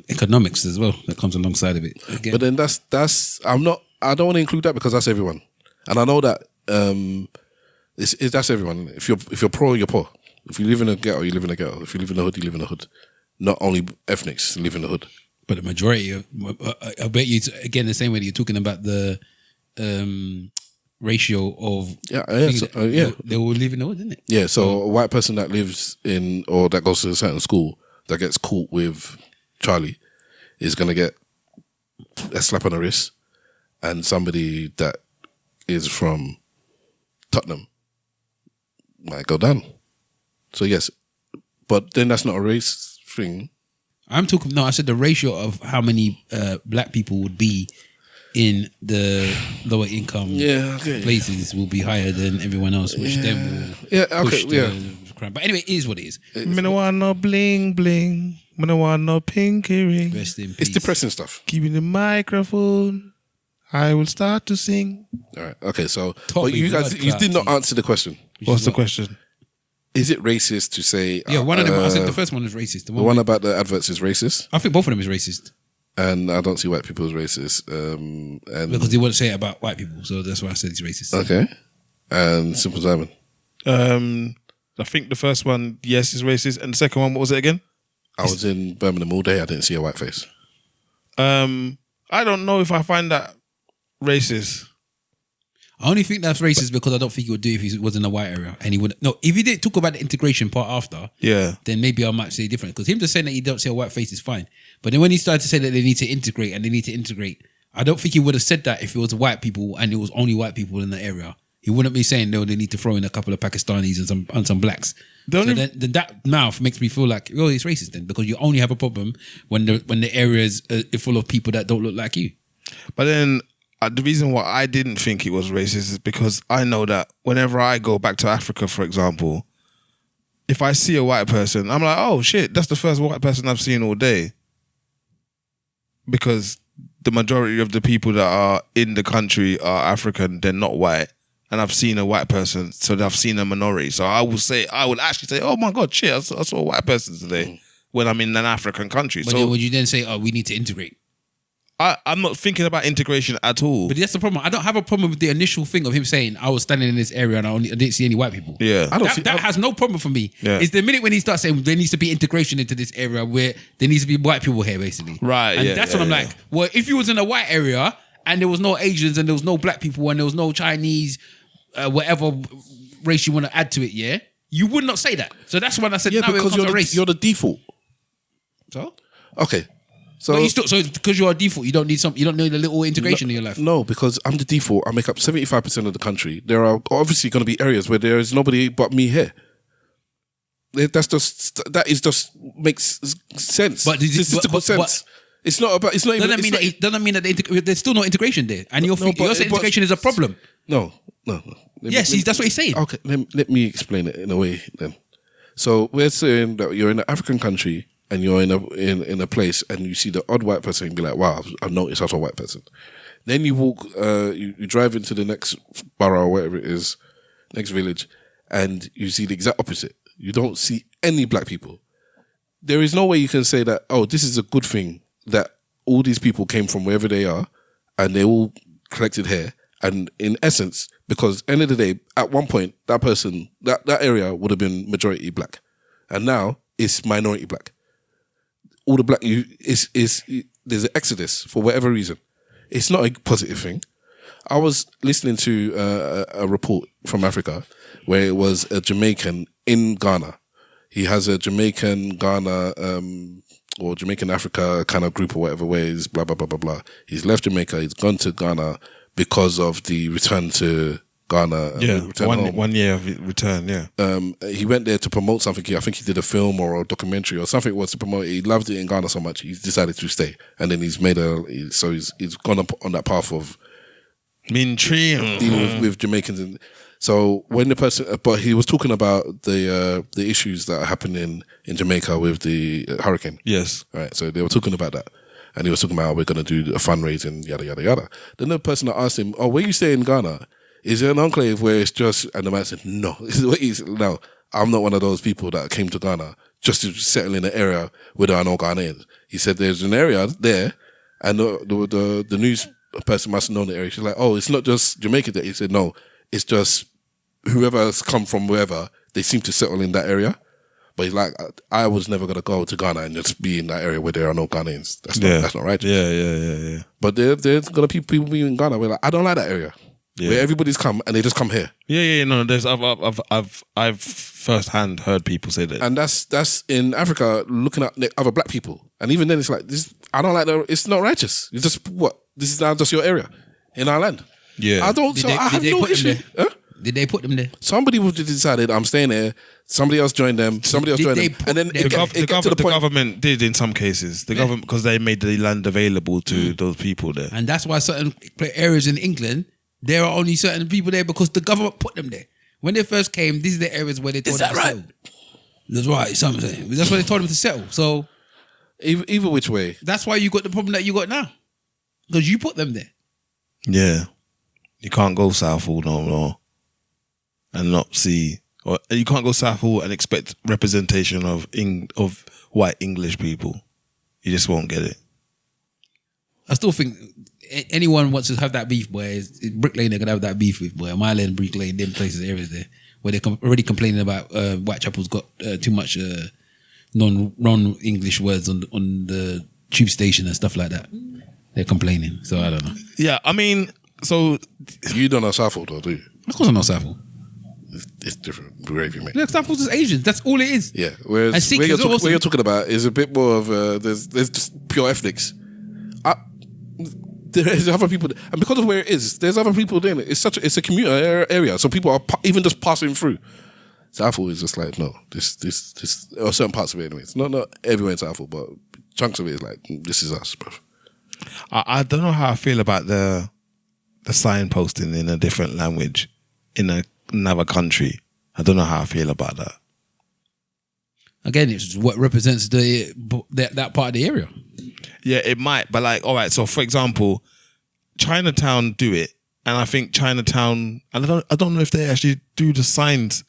economics as well that comes alongside of it. Again. But then that's I don't want to include that because that's everyone, and I know that that's everyone. If you're poor, you're poor. If you live in a ghetto, you live in a ghetto. If you live in a hood, you live in a hood. Not only ethnics live in the hood. But the majority of, I bet you, again, the same way that you're talking about the ratio of they all live in the hood, isn't it? Yeah, so a white person that lives in or that goes to a certain school that gets caught with Charlie is going to get a slap on the wrist, and somebody that is from Tottenham might go down. So yes, but then that's not a race thing. I said the ratio of how many black people would be in the lower income places will be higher than everyone else, which then will push the crime. But anyway, it is what it is. Me no want no bling bling. Me no want no pinky ring. Rest in peace. It's depressing stuff. Give me the microphone. I will start to sing. All right. Okay. So, but you guys, you did not answer the question. What's the question? Is it racist to say? Yeah, one of them. I said the first one is racist. The one about the adverts is racist. I think both of them is racist. And I don't see white people as racist. And because they won't say it about white people, so that's why I said it's racist. Okay. And Simple Simon. I think the first one, yes, is racist, and the second one, what was it again? I was in Birmingham all day. I didn't see a white face. I don't know if I find that racist. I only think that's racist because I don't think he would do it if he was in a white area, and he would. No, if he didn't talk about the integration part after, then maybe I might say different. Because him just saying that he don't see a white face is fine, but then when he started to say that they need to integrate, I don't think he would have said that if it was white people and it was only white people in the area. He wouldn't be saying no. They need to throw in a couple of Pakistanis and some blacks. Then that mouth makes me feel like it's racist then, because you only have a problem when the area is full of people that don't look like you. But then. The reason why I didn't think it was racist is because I know that whenever I go back to Africa, for example, if I see a white person, I'm like, oh shit, that's the first white person I've seen all day. Because the majority of the people that are in the country are African, they're not white. And I've seen a white person, so I've seen a minority. So I would actually say, oh my God, shit, I saw a white person today when I'm in an African country. But then would you then say, oh, we need to integrate? I'm not thinking about integration at all. But that's the problem. I don't have a problem with the initial thing of him saying I was standing in this area and I didn't see any white people. Yeah, that has no problem for me. Yeah. It's the minute when he starts saying there needs to be integration into this area where there needs to be white people here, basically. Right. And that's what I'm like. Well, if you was in a white area and there was no Asians and there was no black people and there was no Chinese, whatever race you want to add to it, you would not say that. So that's when I said, because you're the default. So okay. So because you're a default, you don't need a little integration in your life. No, because I'm the default. I make up 75% of the country. There are obviously going to be areas where there is nobody but me here. That makes sense. But statistical sense. It's not about. It's not even. Doesn't mean that there's still no integration there, and you're saying integration is a problem. No. That's what he's saying. Okay, let me explain it in a way then. So we're saying that you're in an African country. And you're in a place and you see the odd white person and be like, wow, I've noticed that's a white person. Then you walk, you drive into the next borough or whatever it is, next village, and you see the exact opposite. You don't see any black people. There is no way you can say that, oh, this is a good thing that all these people came from wherever they are and they all collected here. And in essence, because end of the day, at one point, that person, that area would have been majority black. And now it's minority black. All the black there's an exodus for whatever reason. It's not a positive thing. I was listening to a report from Africa where it was a Jamaican in Ghana. He has a Jamaican Ghana or Jamaican Africa kind of group or whatever, where he's blah blah blah blah blah. He's left Jamaica. He's gone to Ghana because of the return to Ghana. One year of return, he went there to promote something. I think he did a film or a documentary or something was to promote it. He loved it in Ghana so much, he decided to stay. And then he's gone up on that path of dealing with Jamaicans. And so when the person, but he was talking about the issues that are happening in Jamaica with the hurricane. Yes. Right. So they were talking about that. And he was talking about how we're going to do a fundraising, yada, yada, yada. Then the person that asked him, where you stay in Ghana? Is there an enclave where it's just, and the man said, no. No, I'm not one of those people that came to Ghana just to settle in an area where there are no Ghanaians. He said there's an area there, and the news person must have known the area. She's like, it's not just Jamaica there. He said, no, it's just whoever's come from wherever, they seem to settle in that area. But he's like, I was never going to go to Ghana and just be in that area where there are no Ghanaians. That's not right. Yeah. But there's going to be people being in Ghana where like, I don't like that area. Yeah. Where everybody's come and they just come here. Yeah. No, I've firsthand heard people say that, and that's in Africa looking at other black people, and even then it's like this. I don't like that. It's not righteous. It's just what this is now just your area in our land. Yeah, I don't. I have no issue. Huh? Did they put them there? Somebody decided I'm staying there. Somebody else joined them. Somebody else joined them, and then the government did in some cases. The government, because they made the land available to those people there, and that's why certain areas in England. There are only certain people there because the government put them there. When they first came, these are the areas where they told them to settle. That's right, something. That's where they told them to settle. So, either which way. That's why you got the problem that you got now. Because you put them there. Yeah. You can't go Southall no more and not see, or you can't go Southall and expect representation of white English people. You just won't get it. I still think anyone wants to have that beef, boy. Brick Lane, they're gonna have that beef with, boy. Mile End, Brick Lane, them places, areas there where they're already complaining about Whitechapel's got too much non-English words on the tube station and stuff like that. They're complaining, so I don't know. Yeah, I mean, so you don't know Southall, though, do you? Of course I know Southall. It's different gravy, mate. Look, Southall's just Asians. That's all it is. Yeah, whereas where you're talking about is a bit more of there's just pure ethnics. There's other people, and because of where it is, there's other people there. It's a commuter area, so people are even just passing through. Southall is just like this, or certain parts of it anyway. It's not everywhere in Southall, but chunks of it is like this is us, bro. I don't know how I feel about the signposting in a different language in another country. I don't know how I feel about that. Again, it's what represents that part of the area. Yeah, it might, but like, all right. So, for example, Chinatown do it, and I think Chinatown. And I don't know if they actually do the signs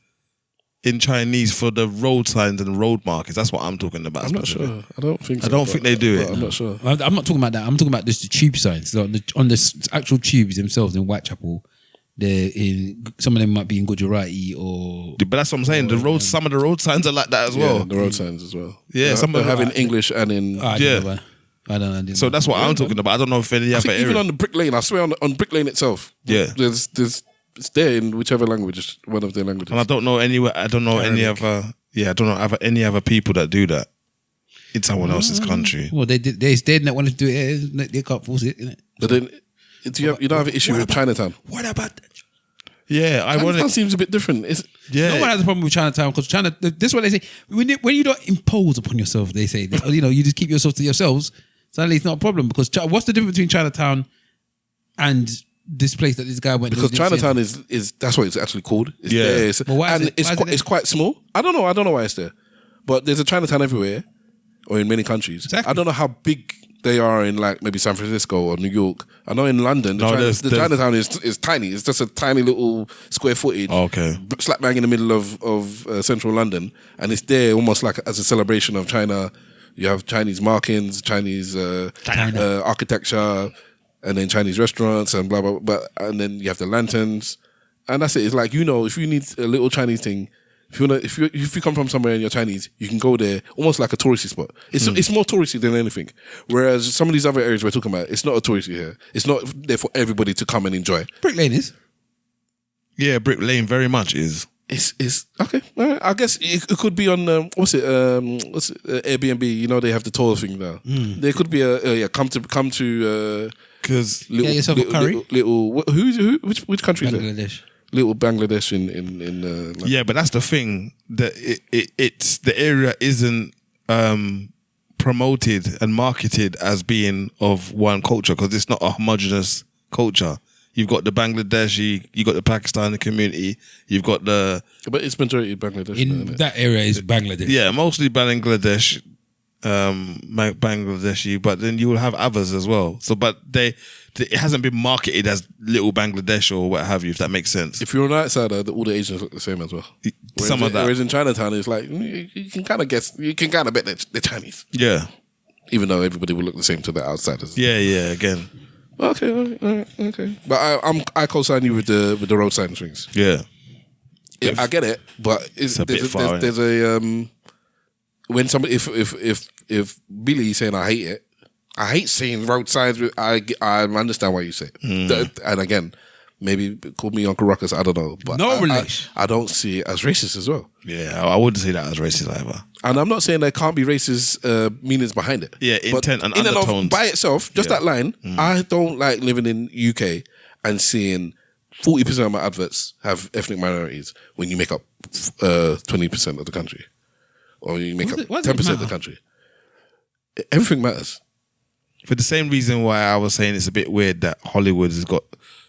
in Chinese for the road signs and road markers. That's what I'm talking about. I'm not sure. I don't think. I don't think they do it. I'm not sure. I'm not talking about that. I'm talking about just the tube signs. So on the actual tubes themselves in Whitechapel. Some of them might be in Gujarati or. But that's what I'm saying. Some of the road signs are like that as well. Yeah, the road signs as well. Yeah, some of them have in English and in. I don't so that's what I'm talking about. I don't know if any other area. Even on the Brick Lane, I swear on Brick Lane itself. Yeah, there's it's there in whichever language, one of their languages. And I don't know anywhere. I don't know any other. Yeah, I don't know any other people that do that in someone else's country. Well, they didn't want to do it. They can't force it, innit? But then, you don't have an issue with Chinatown. What about that? Yeah, Chinatown seems a bit different. No one has a problem with Chinatown because China. This is what they say. When you don't impose upon yourself, they say you just keep yourself to yourselves. Suddenly, it's not a problem because what's the difference between Chinatown and this place that this guy went? Because Chinatown is that's what it's actually called. It's there. It's quite small. I don't know why it's there, but there's a Chinatown everywhere, or in many countries. Exactly. I don't know how big they are in like maybe San Francisco or New York. I know in London the Chinatown is tiny. It's just a tiny little square footage. Okay. Slap bang in the middle of central London, and it's there almost like as a celebration of China. You have Chinese markings, Chinese architecture, and then Chinese restaurants and blah blah. But and then you have the lanterns, and that's it. It's like if you need a little Chinese thing. If you come from somewhere and you're Chinese, you can go there almost like a touristy spot. It's more touristy than anything. Whereas some of these other areas we're talking about, it's not a touristy here. It's not there for everybody to come and enjoy. Brick Lane is. Yeah, Brick Lane very much is. It's okay. I guess it could be on Airbnb. You know they have the tour thing now. There could be come to because get yourself a curry. Which country is Bangladesh. It? Little Bangladesh in yeah, but that's the thing that it's the area isn't promoted and marketed as being of one culture because it's not a homogenous culture. You've got the Bangladeshi, you've got the Pakistani community, you've got the... But it's majority Bangladesh. In that area is Bangladesh. Yeah, mostly Bangladeshi, but then you will have others as well. So, but it hasn't been marketed as little Bangladesh or what have you, if that makes sense. If you're an outsider, all the Asians look the same as well. Some of that. Whereas in Chinatown, it's like, you can kind of guess, you can kind of bet they're Chinese. Yeah. Even though everybody will look the same to the outsiders. Yeah, again. Okay, all right, okay. But I co-sign you with the road sign things. Yeah. I get it, but It's a bit far, there's a when somebody if Billy is saying I hate seeing road signs. I understand why you say it. And again, maybe call me Uncle Ruckus. I don't know, but no relation. I don't see it as racist as well. Yeah, I wouldn't say that as racist either. And I'm not saying there can't be racist meanings behind it. Yeah, intent and undertones. In and of, by itself, just that line. I don't like living in UK and seeing 40% of my adverts have ethnic minorities when you make up 20% of the country. Or you make up 10% of the country. Everything matters. For the same reason why I was saying it's a bit weird that Hollywood has got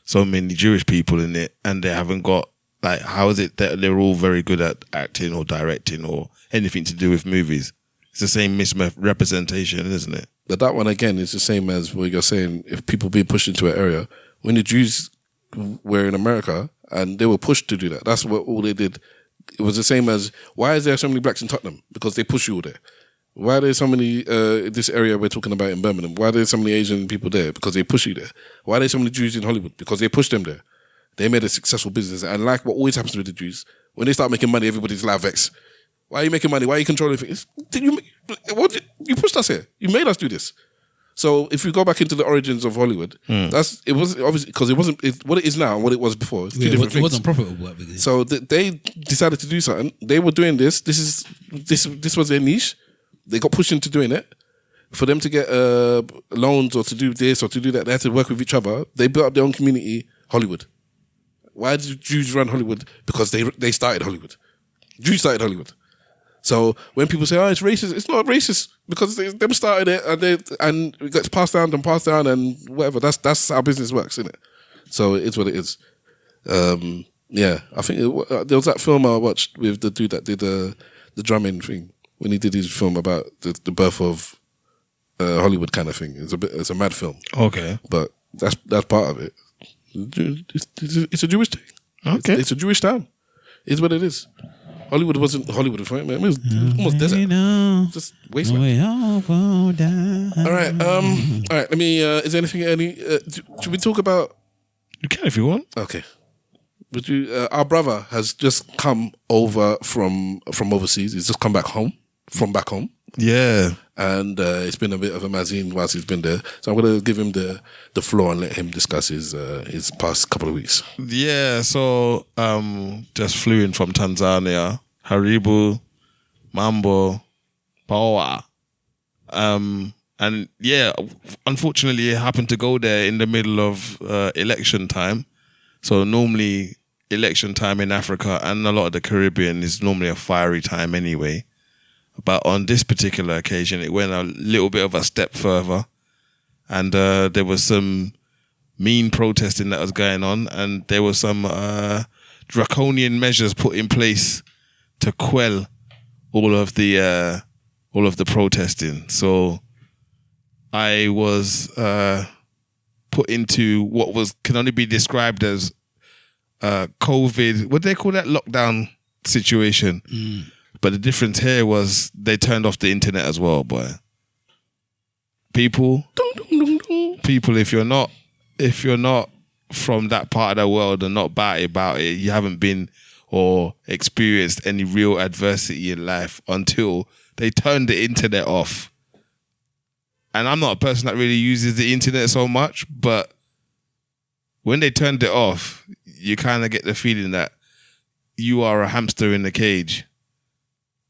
so many Jewish people in it and they haven't got, like, how is it that they're all very good at acting or directing or anything to do with movies? It's the same misrepresentation, isn't it? But that one, again, is the same as what you're saying. If people being pushed into an area, when the Jews were in America and they were pushed to do that, that's what all they did. It was the same as, why is there so many blacks in Tottenham? Because they push you all there. Why are there so many, this area we're talking about in Birmingham, why are there so many Asian people there? Because they push you there. Why are there so many Jews in Hollywood? Because they push them there. They made a successful business. And like what always happens with the Jews, when they start making money, everybody's loud vexed. Why are you making money? Why are you controlling things? You pushed us here. You made us do this. So if you go back into the origins of Hollywood, it wasn't obviously because it wasn't what it is now and what it was before. It's two different things. It wasn't profitable. So they decided to do something. They were doing this. This was their niche. They got pushed into doing it. For them to get loans or to do this or to do that, they had to work with each other. They built up their own community, Hollywood. Why did Jews run Hollywood? Because they started Hollywood. Jews started Hollywood. So when people say, "Oh, it's racist," it's not racist because them started it and it gets passed down and whatever. That's how business works, isn't it? So it's what it is. Yeah, I think there was that film I watched with the dude that did the drumming thing when he did his film about the birth of Hollywood kind of thing. It's a mad film. Okay, but that's part of it. It's a Jewish thing. Okay, it's a Jewish town. It's what it is. Hollywood wasn't Hollywood, right, man? It was almost desert. Just wasteland. All right. Let me. Is there anything? Should we talk about? You can if you want. Okay. Would you? Our brother has just come over from overseas. He's just come back home from back home. Yeah. And it's been a bit of a magazine whilst he's been there. So I'm going to give him the floor and let him discuss his past couple of weeks. Yeah, so just flew in from Tanzania. Haribu, Mambo, Power. And yeah, unfortunately it happened to go there in the middle of election time. So normally election time in Africa and a lot of the Caribbean is normally a fiery time anyway. But on this particular occasion, it went a little bit of a step further. And there was some mean protesting that was going on. And there were some draconian measures put in place to quell all of the protesting. So I was put into what can only be described as COVID. What do they call that? Lockdown situation. But the difference here was they turned off the internet as well, boy. People, if you're not from that part of the world and not about it, you haven't been or experienced any real adversity in life until they turned the internet off. And I'm not a person that really uses the internet so much, but when they turned it off, you kind of get the feeling that you are a hamster in a cage.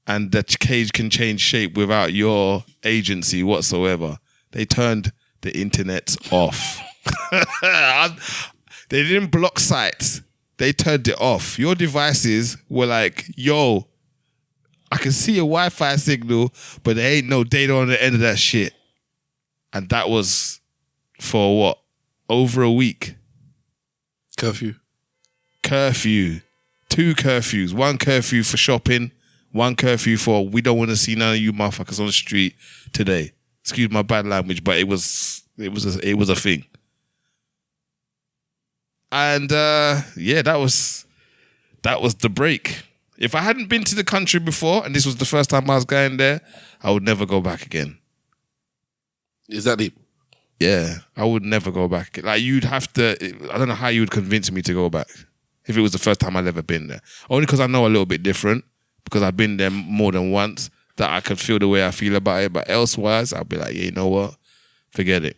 And that cage can change shape without your agency whatsoever. They turned the internet off. They didn't block sites. They turned it off. Your devices were like, yo, I can see a Wi-Fi signal, but there ain't no data on the end of that shit. And that was for what? Over a week. Curfew. 2 curfews. 1 curfew for shopping. 1 curfew for we don't want to see none of you motherfuckers on the street today. Excuse my bad language, but it was a thing. And that was the break. If I hadn't been to the country before, and this was the first time I was going there, I would never go back again. Is that deep? Yeah, I would never go back. Like, you'd have to, I don't know how you would convince me to go back if it was the first time I'd ever been there. Only because I know a little bit different, because I've been there more than once, that I could feel the way I feel about it. But elsewise, I'll be like, yeah, you know what? Forget it.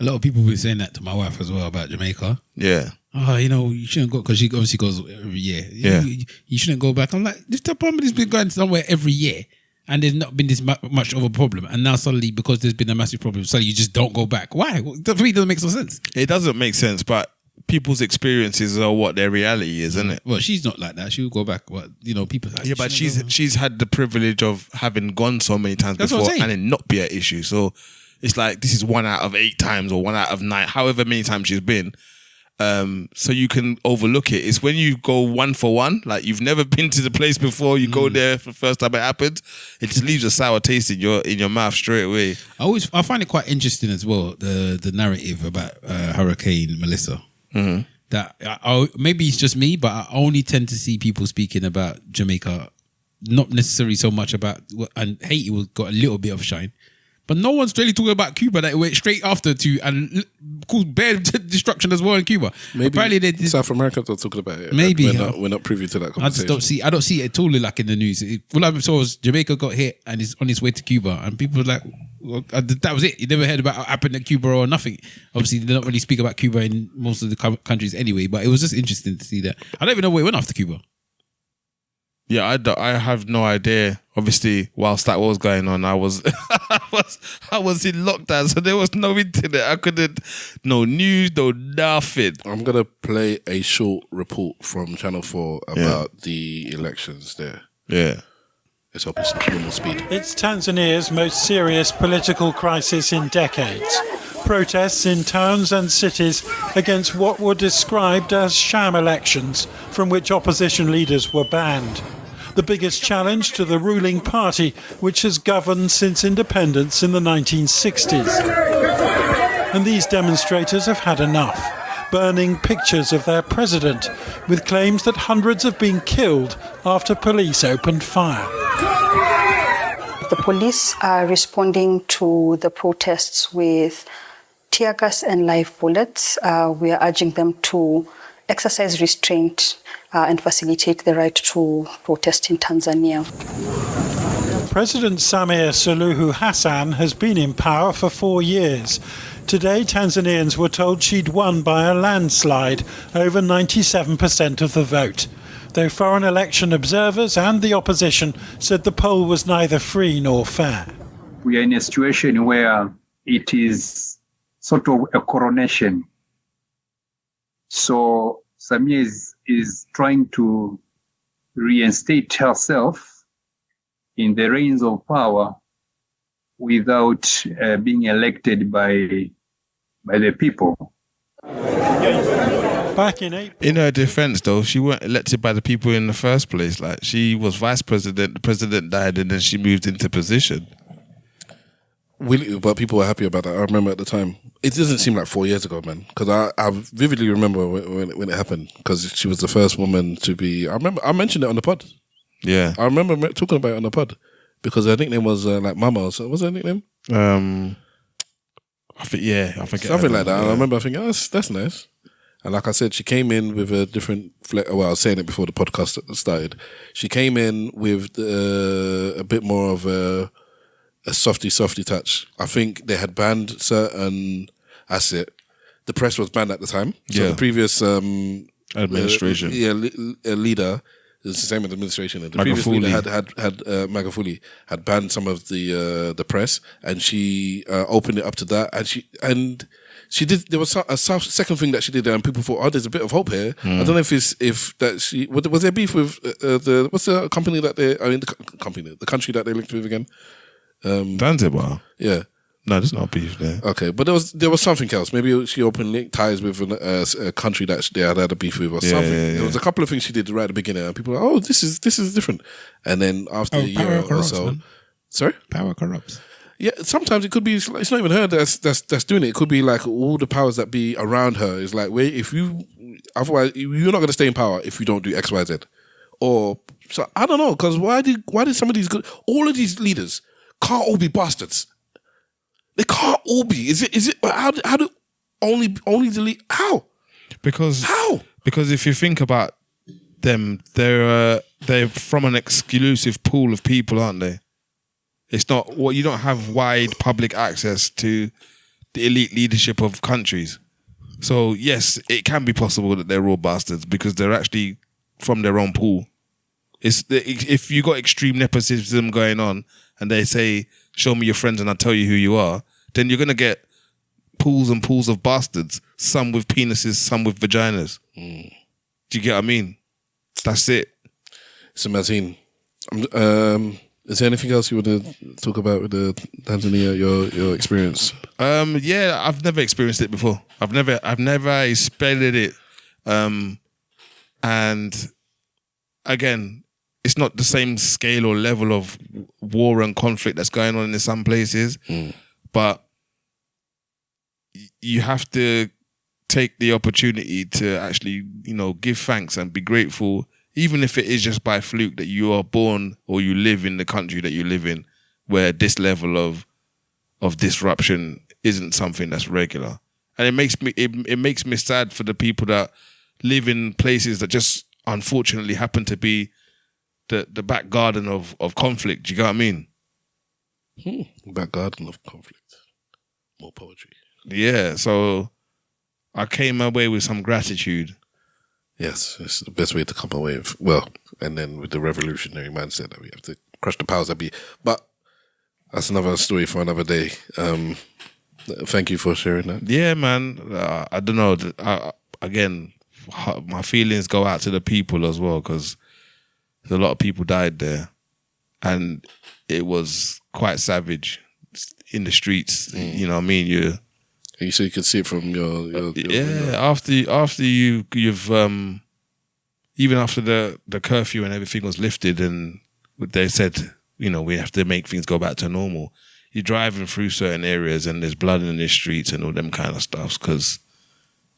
A lot of people were saying that to my wife as well about Jamaica. Yeah. Oh, you shouldn't go, because she obviously goes every year. Yeah. You shouldn't go back. I'm like, this company's been going somewhere every year, and there's not been this much of a problem. And now suddenly, because there's been a massive problem, suddenly you just don't go back. Why? For me, it doesn't make no sense. It doesn't make sense, but people's experiences are what their reality is, isn't it? Well, she's not like that. She would go back. But, people like, yeah, but she's had the privilege of having gone so many times That's before and it not be an issue. So it's like, this is 1 out of 8 times or 1 out of 9, however many times she's been. So you can overlook it. It's when you go 1 for 1, like you've never been to the place before, you go there for the first time it happens, it just leaves a sour taste in your mouth straight away. I find it quite interesting as well, the narrative about Hurricane Melissa. Mm-hmm. That maybe it's just me, but I only tend to see people speaking about Jamaica, not necessarily so much about, and Haiti got a little bit of shine. But no one's really talking about Cuba that it went straight after to and caused bare destruction as well in Cuba. Maybe apparently they did. South America are talking about it. Maybe we're not privy to that conversation. I don't see it at all like in the news. All I saw was Jamaica got hit and is on its way to Cuba, and people were like, well, that was it. You never heard about what happened at Cuba or nothing. Obviously, they don't really speak about Cuba in most of the countries anyway. But it was just interesting to see that. I don't even know where it went after Cuba. Yeah, I have no idea. Obviously, whilst that was going on, I was I was in lockdown, so there was no internet. I couldn't, no news, no nothing. I'm gonna play a short report from Channel 4 about the elections there. Yeah. Let's hope it's normal speed. It's Tanzania's most serious political crisis in decades. Protests in towns and cities against what were described as sham elections, from which opposition leaders were banned. The biggest challenge to the ruling party, which has governed since independence in the 1960s. And these demonstrators have had enough, burning pictures of their president, with claims that hundreds have been killed after police opened fire. The police are responding to the protests with tear gas and live bullets. We are urging them to exercise restraint and facilitate the right to protest in Tanzania. President Samia Suluhu Hassan has been in power for 4 years. Today, Tanzanians were told she'd won by a landslide, over 97% of the vote, though foreign election observers and the opposition said the poll was neither free nor fair. We are in a situation where it is sort of a coronation. So Samia is trying to reinstate herself in the reins of power without being elected by the people. Back in April. In her defense, though, she weren't elected by the people in the first place. Like, she was vice president, the president died, and then she moved into position. But people were happy about that. I remember at the time. It doesn't seem like 4 years ago, man. Because I vividly remember when it happened. Because she was the first woman to be... I remember I mentioned it on the pod. Yeah. I remember talking about it on the pod. Because her nickname was like Mama. Or so. What's her nickname? I forget. Something like that. Yeah. I remember thinking, that's nice. And like I said, she came in with a different... Well, I was saying it before the podcast started. She came in with a bit more of a softy touch. I think they had banned certain asset. The press was banned at the time. So the previous administration, leader, it's the same with the administration. The previous leader had Magufuli had banned some of the press, and she opened it up to that. And she did. There was a second thing that she did, and people thought, "Oh, there's a bit of hope here." I don't know if she was there beef with what's the company that the country that they linked with again. Zanzibar. Yeah. No, there's no beef there. Okay, but there was something else. Maybe she opened ties with a country that they had a beef with or something. There was a couple of things she did right at the beginning, and people were like, oh, this is different. And then after a year or so, man. sorry, Power corrupts. Yeah, sometimes it could be. It's not even her that's doing it. It could be like all the powers that be around her. Is like, wait, otherwise you're not going to stay in power if you don't do X, Y, Z. Or so I don't know, because why did some of these all of these leaders can't all be bastards? They can't all be. Is it? How do only delete? How? Because if you think about them, they're from an exclusive pool of people, aren't they? It's not you don't have wide public access to the elite leadership of countries. So yes, it can be possible that they're all bastards because they're actually from their own pool. If you got extreme nepotism going on and they say, show me your friends and I'll tell you who you are, then you're going to get pools and pools of bastards, some with penises, some with vaginas. Do you get what I mean? That's it. So Martin, is there anything else you want to talk about with the Tanzania, your experience? Yeah, I've never experienced it before. I've never experienced it. And again, it's not the same scale or level of war and conflict that's going on in some places, but you have to take the opportunity to actually, give thanks and be grateful, even if it is just by fluke that you are born or you live in the country that you live in, where this level of disruption isn't something that's regular. And it makes me sad for the people that live in places that just unfortunately happen to be the back garden of conflict. Do you get what I mean? Back garden of conflict. More poetry. Yeah, so I came away with some gratitude. Yes, it's the best way to come away with. Well, and then with the revolutionary mindset that we have to crush the powers that be. But that's another story for another day. Thank you for sharing that. Yeah, man. I don't know. Again, my feelings go out to the people as well, because a lot of people died there, and it was quite savage in the streets. You know what I mean? So you could see it from your after you've even after the curfew and everything was lifted and they said, we have to make things go back to normal. You're driving through certain areas and there's blood in the streets and all them kind of stuff, because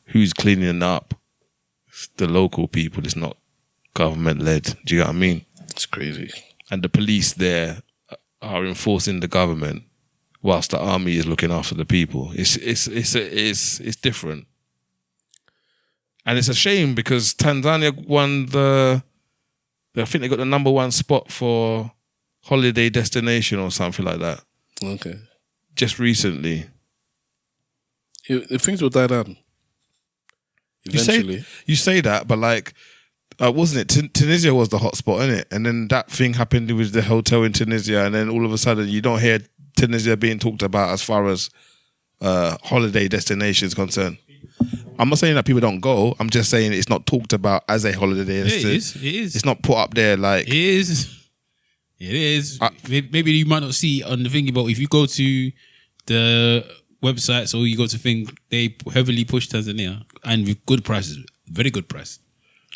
who's cleaning up? It's the local people. It's not government led. Do you know what I mean? It's crazy. And the police there are enforcing the government, whilst the army is looking after the people. It's different, and it's a shame because Tanzania won I think they got the #1 spot for holiday destination or something like that. Okay. Just recently. Things will die down. Eventually. You say that, but wasn't it? Tunisia was the hot spot, isn't it? And then that thing happened with the hotel in Tunisia, and then all of a sudden you don't hear Tunisia being talked about as far as holiday destinations concerned. I'm not saying that people don't go. I'm just saying it's not talked about as a holiday. It is. It's not put up there like... It is. Maybe you might not see on the thing, but if you go to the websites or you go to thing, they heavily push Tanzania and with good prices, very good price.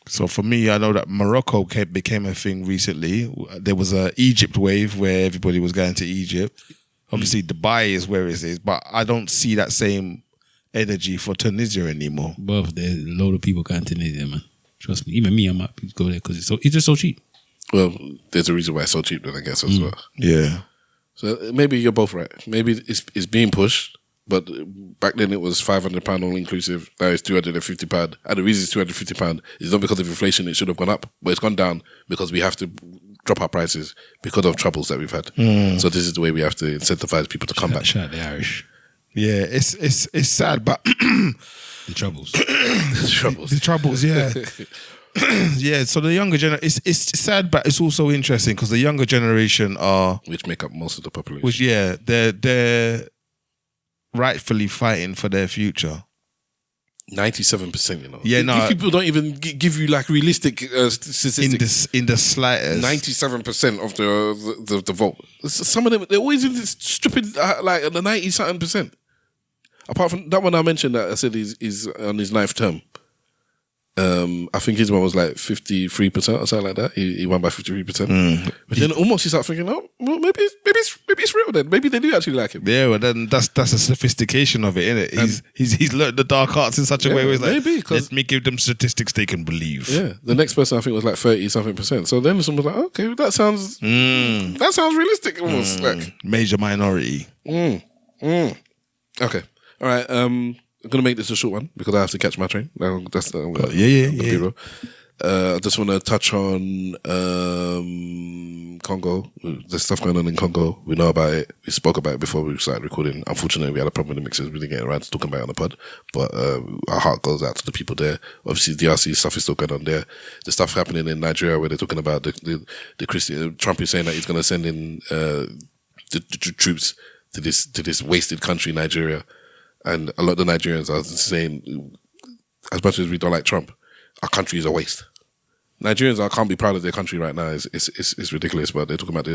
So for me, I know that Morocco became a thing recently. There was a Egypt wave where everybody was going to Egypt. Obviously, Dubai is where it is, but I don't see that same energy for Tunisia anymore. But there's a load of people going to Tunisia, man. Trust me. Even me, I might go there because it's just so cheap. Well, there's a reason why it's so cheap then, I guess, as well. Yeah. So maybe you're both right. Maybe it's being pushed, but back then it was £500 all inclusive. Now it's £250. And the reason it's £250 is not because of inflation. It should have gone up, but it's gone down because we have to drop our prices because of troubles that we've had. So this is the way we have to incentivize people to come back. Shout out the Irish. Yeah, it's sad, but the troubles. The troubles, yeah. Yeah, so the younger generation, it's sad, but it's also interesting because the younger generation are... Which make up most of the population. Which, yeah, they're rightfully fighting for their future. 97%, you know. Yeah, no. If people don't even give you like realistic statistics. In the slightest. 97% of the vote. Some of them, they're always in this stupid, like the 90-something percent. Apart from that one I mentioned that I said is on his 9th term. I think his one was like 53% or something like that. He won by 53%. But then almost you start thinking, oh, well, maybe it's real then. Maybe they do actually like him. Yeah, well then that's a sophistication of it, isn't it? He's learned the dark arts in such a way where he's like, maybe, let me give them statistics they can believe. Yeah, the next person I think was like 30-something%. So then someone was like, okay, that sounds realistic almost. Like major minority. Okay, all right. I'm going to make this a short one because I have to catch my train. That's yeah. I just want to touch on Congo. There's stuff going on in Congo. We know about it. We spoke about it before we started recording. Unfortunately, we had a problem with the mixes. We didn't get around to talking about it on the pod. But our heart goes out to the people there. Obviously, DRC stuff is still going on there. The stuff happening in Nigeria where they're talking about the Christian... Trump is saying that he's going to send in the troops to this wasted country, Nigeria. And a lot of the Nigerians are saying, as much as we don't like Trump, our country is a waste. Nigerians can't be proud of their country right now. It's ridiculous, but they're talking about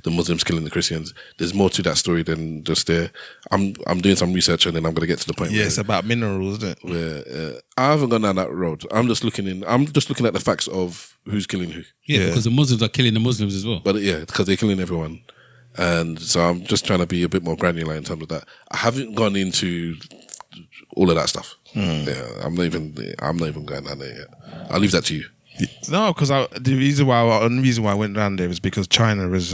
the Muslims killing the Christians. There's more to that story than just there. I'm doing some research and then I'm going to get to the point. Yeah, it's about minerals, isn't it? Where I haven't gone down that road. I'm just looking at the facts of who's killing who. Yeah, because the Muslims are killing the Muslims as well. But yeah, because they're killing everyone. And so I'm just trying to be a bit more granular in terms of that. I haven't gone into all of that stuff. Yeah, I'm not even going down there yet. I'll leave that to you. No, because the reason why I went down there is because China has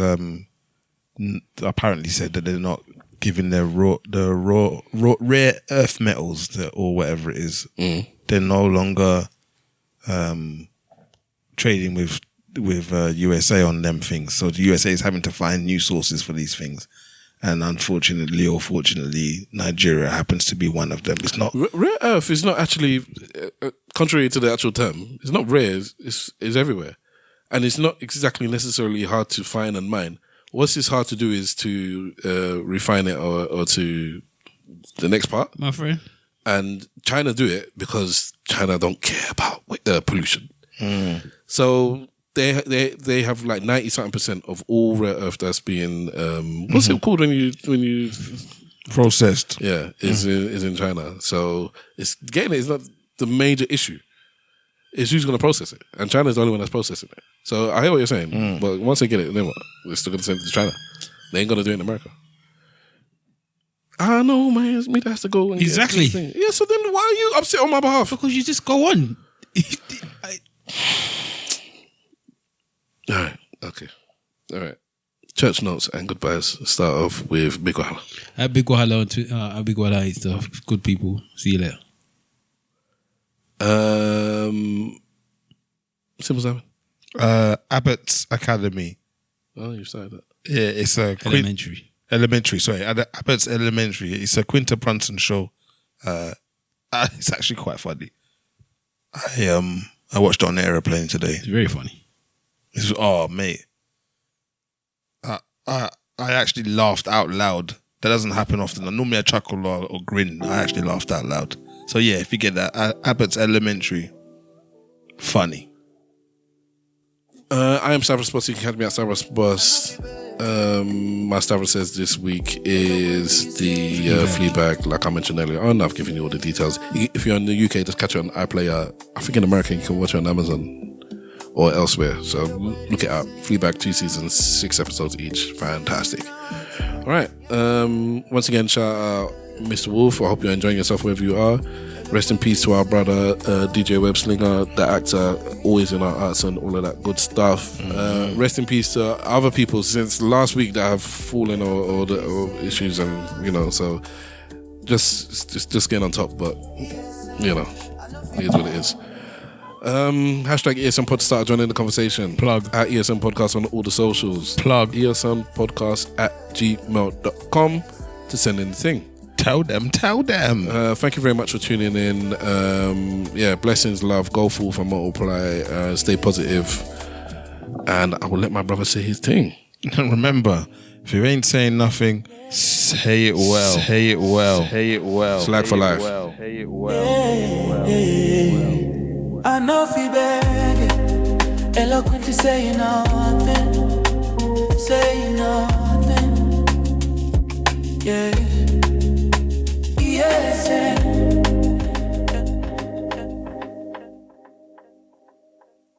apparently said that they're not giving their rare earth metals or whatever it is. They're no longer trading with USA on them things. So the USA is having to find new sources for these things. And unfortunately or fortunately, Nigeria happens to be one of them. It's not... Rare earth is not actually, contrary to the actual term, it's not rare, it's everywhere. And it's not exactly necessarily hard to find and mine. What's it's hard to do is to refine it or to the next part. My friend. And China do it because China don't care about pollution. So... They have like 90-something% of all rare earth that's being what's it called when you processed? Yeah, is in China. So it's not the major issue. It's who's going to process it, and China's the only one that's processing it. So I hear what you're saying, but once they get it, then what? They're still going to send it to China. They ain't going to do it in America. I know, man. Me that has to go and exactly. Yeah. So then why are you upset on my behalf? Because you just go on. All right. Okay. All right. Church notes and goodbyes. Start off with Big Wahala. Big Wahala Big Wahala is the good people. See you later. Simple Simon. Abbott's Academy. Oh, you started that. Yeah, it's a elementary. Sorry, Abbott's Elementary. It's a Quinta Brunson show. It's actually quite funny. I watched it on the airplane today. It's very funny. Mate. I actually laughed out loud. That doesn't happen often. Normally I chuckle or grin. I actually laughed out loud. So yeah, if you get that, Abbott's Elementary, funny. I am Stavros Boss. You can catch me at Stavros Boss. My Stavros says this week is the Fleabag, like I mentioned earlier on. I've given you all the details. If you're in the UK, just catch it on iPlayer. I think in America you can watch it on Amazon or elsewhere. So look it up. Fleabag, 2 seasons, 6 episodes each. Fantastic. All right. Once again, shout out Mr. Wolf. I hope you're enjoying yourself wherever you are. Rest in peace to our brother DJ Webslinger, the actor, always in our arts and all of that good stuff. Rest in peace to other people since last week that have fallen or issues, and so just getting on top. But it is what it is. Hashtag ESN Pod, start joining the conversation. Plug at ESN Podcast on all the socials. Plug ESN Podcast at gmail.com to send in the thing. Tell them. Thank you very much for tuning in. Blessings, love, go forth and multiply, stay positive, and I will let my brother say his thing. Remember, if you ain't saying nothing, Say it well. Say it well. Say it well. Flag for life. Say it well. I know Fleabag, eloquently saying nothing.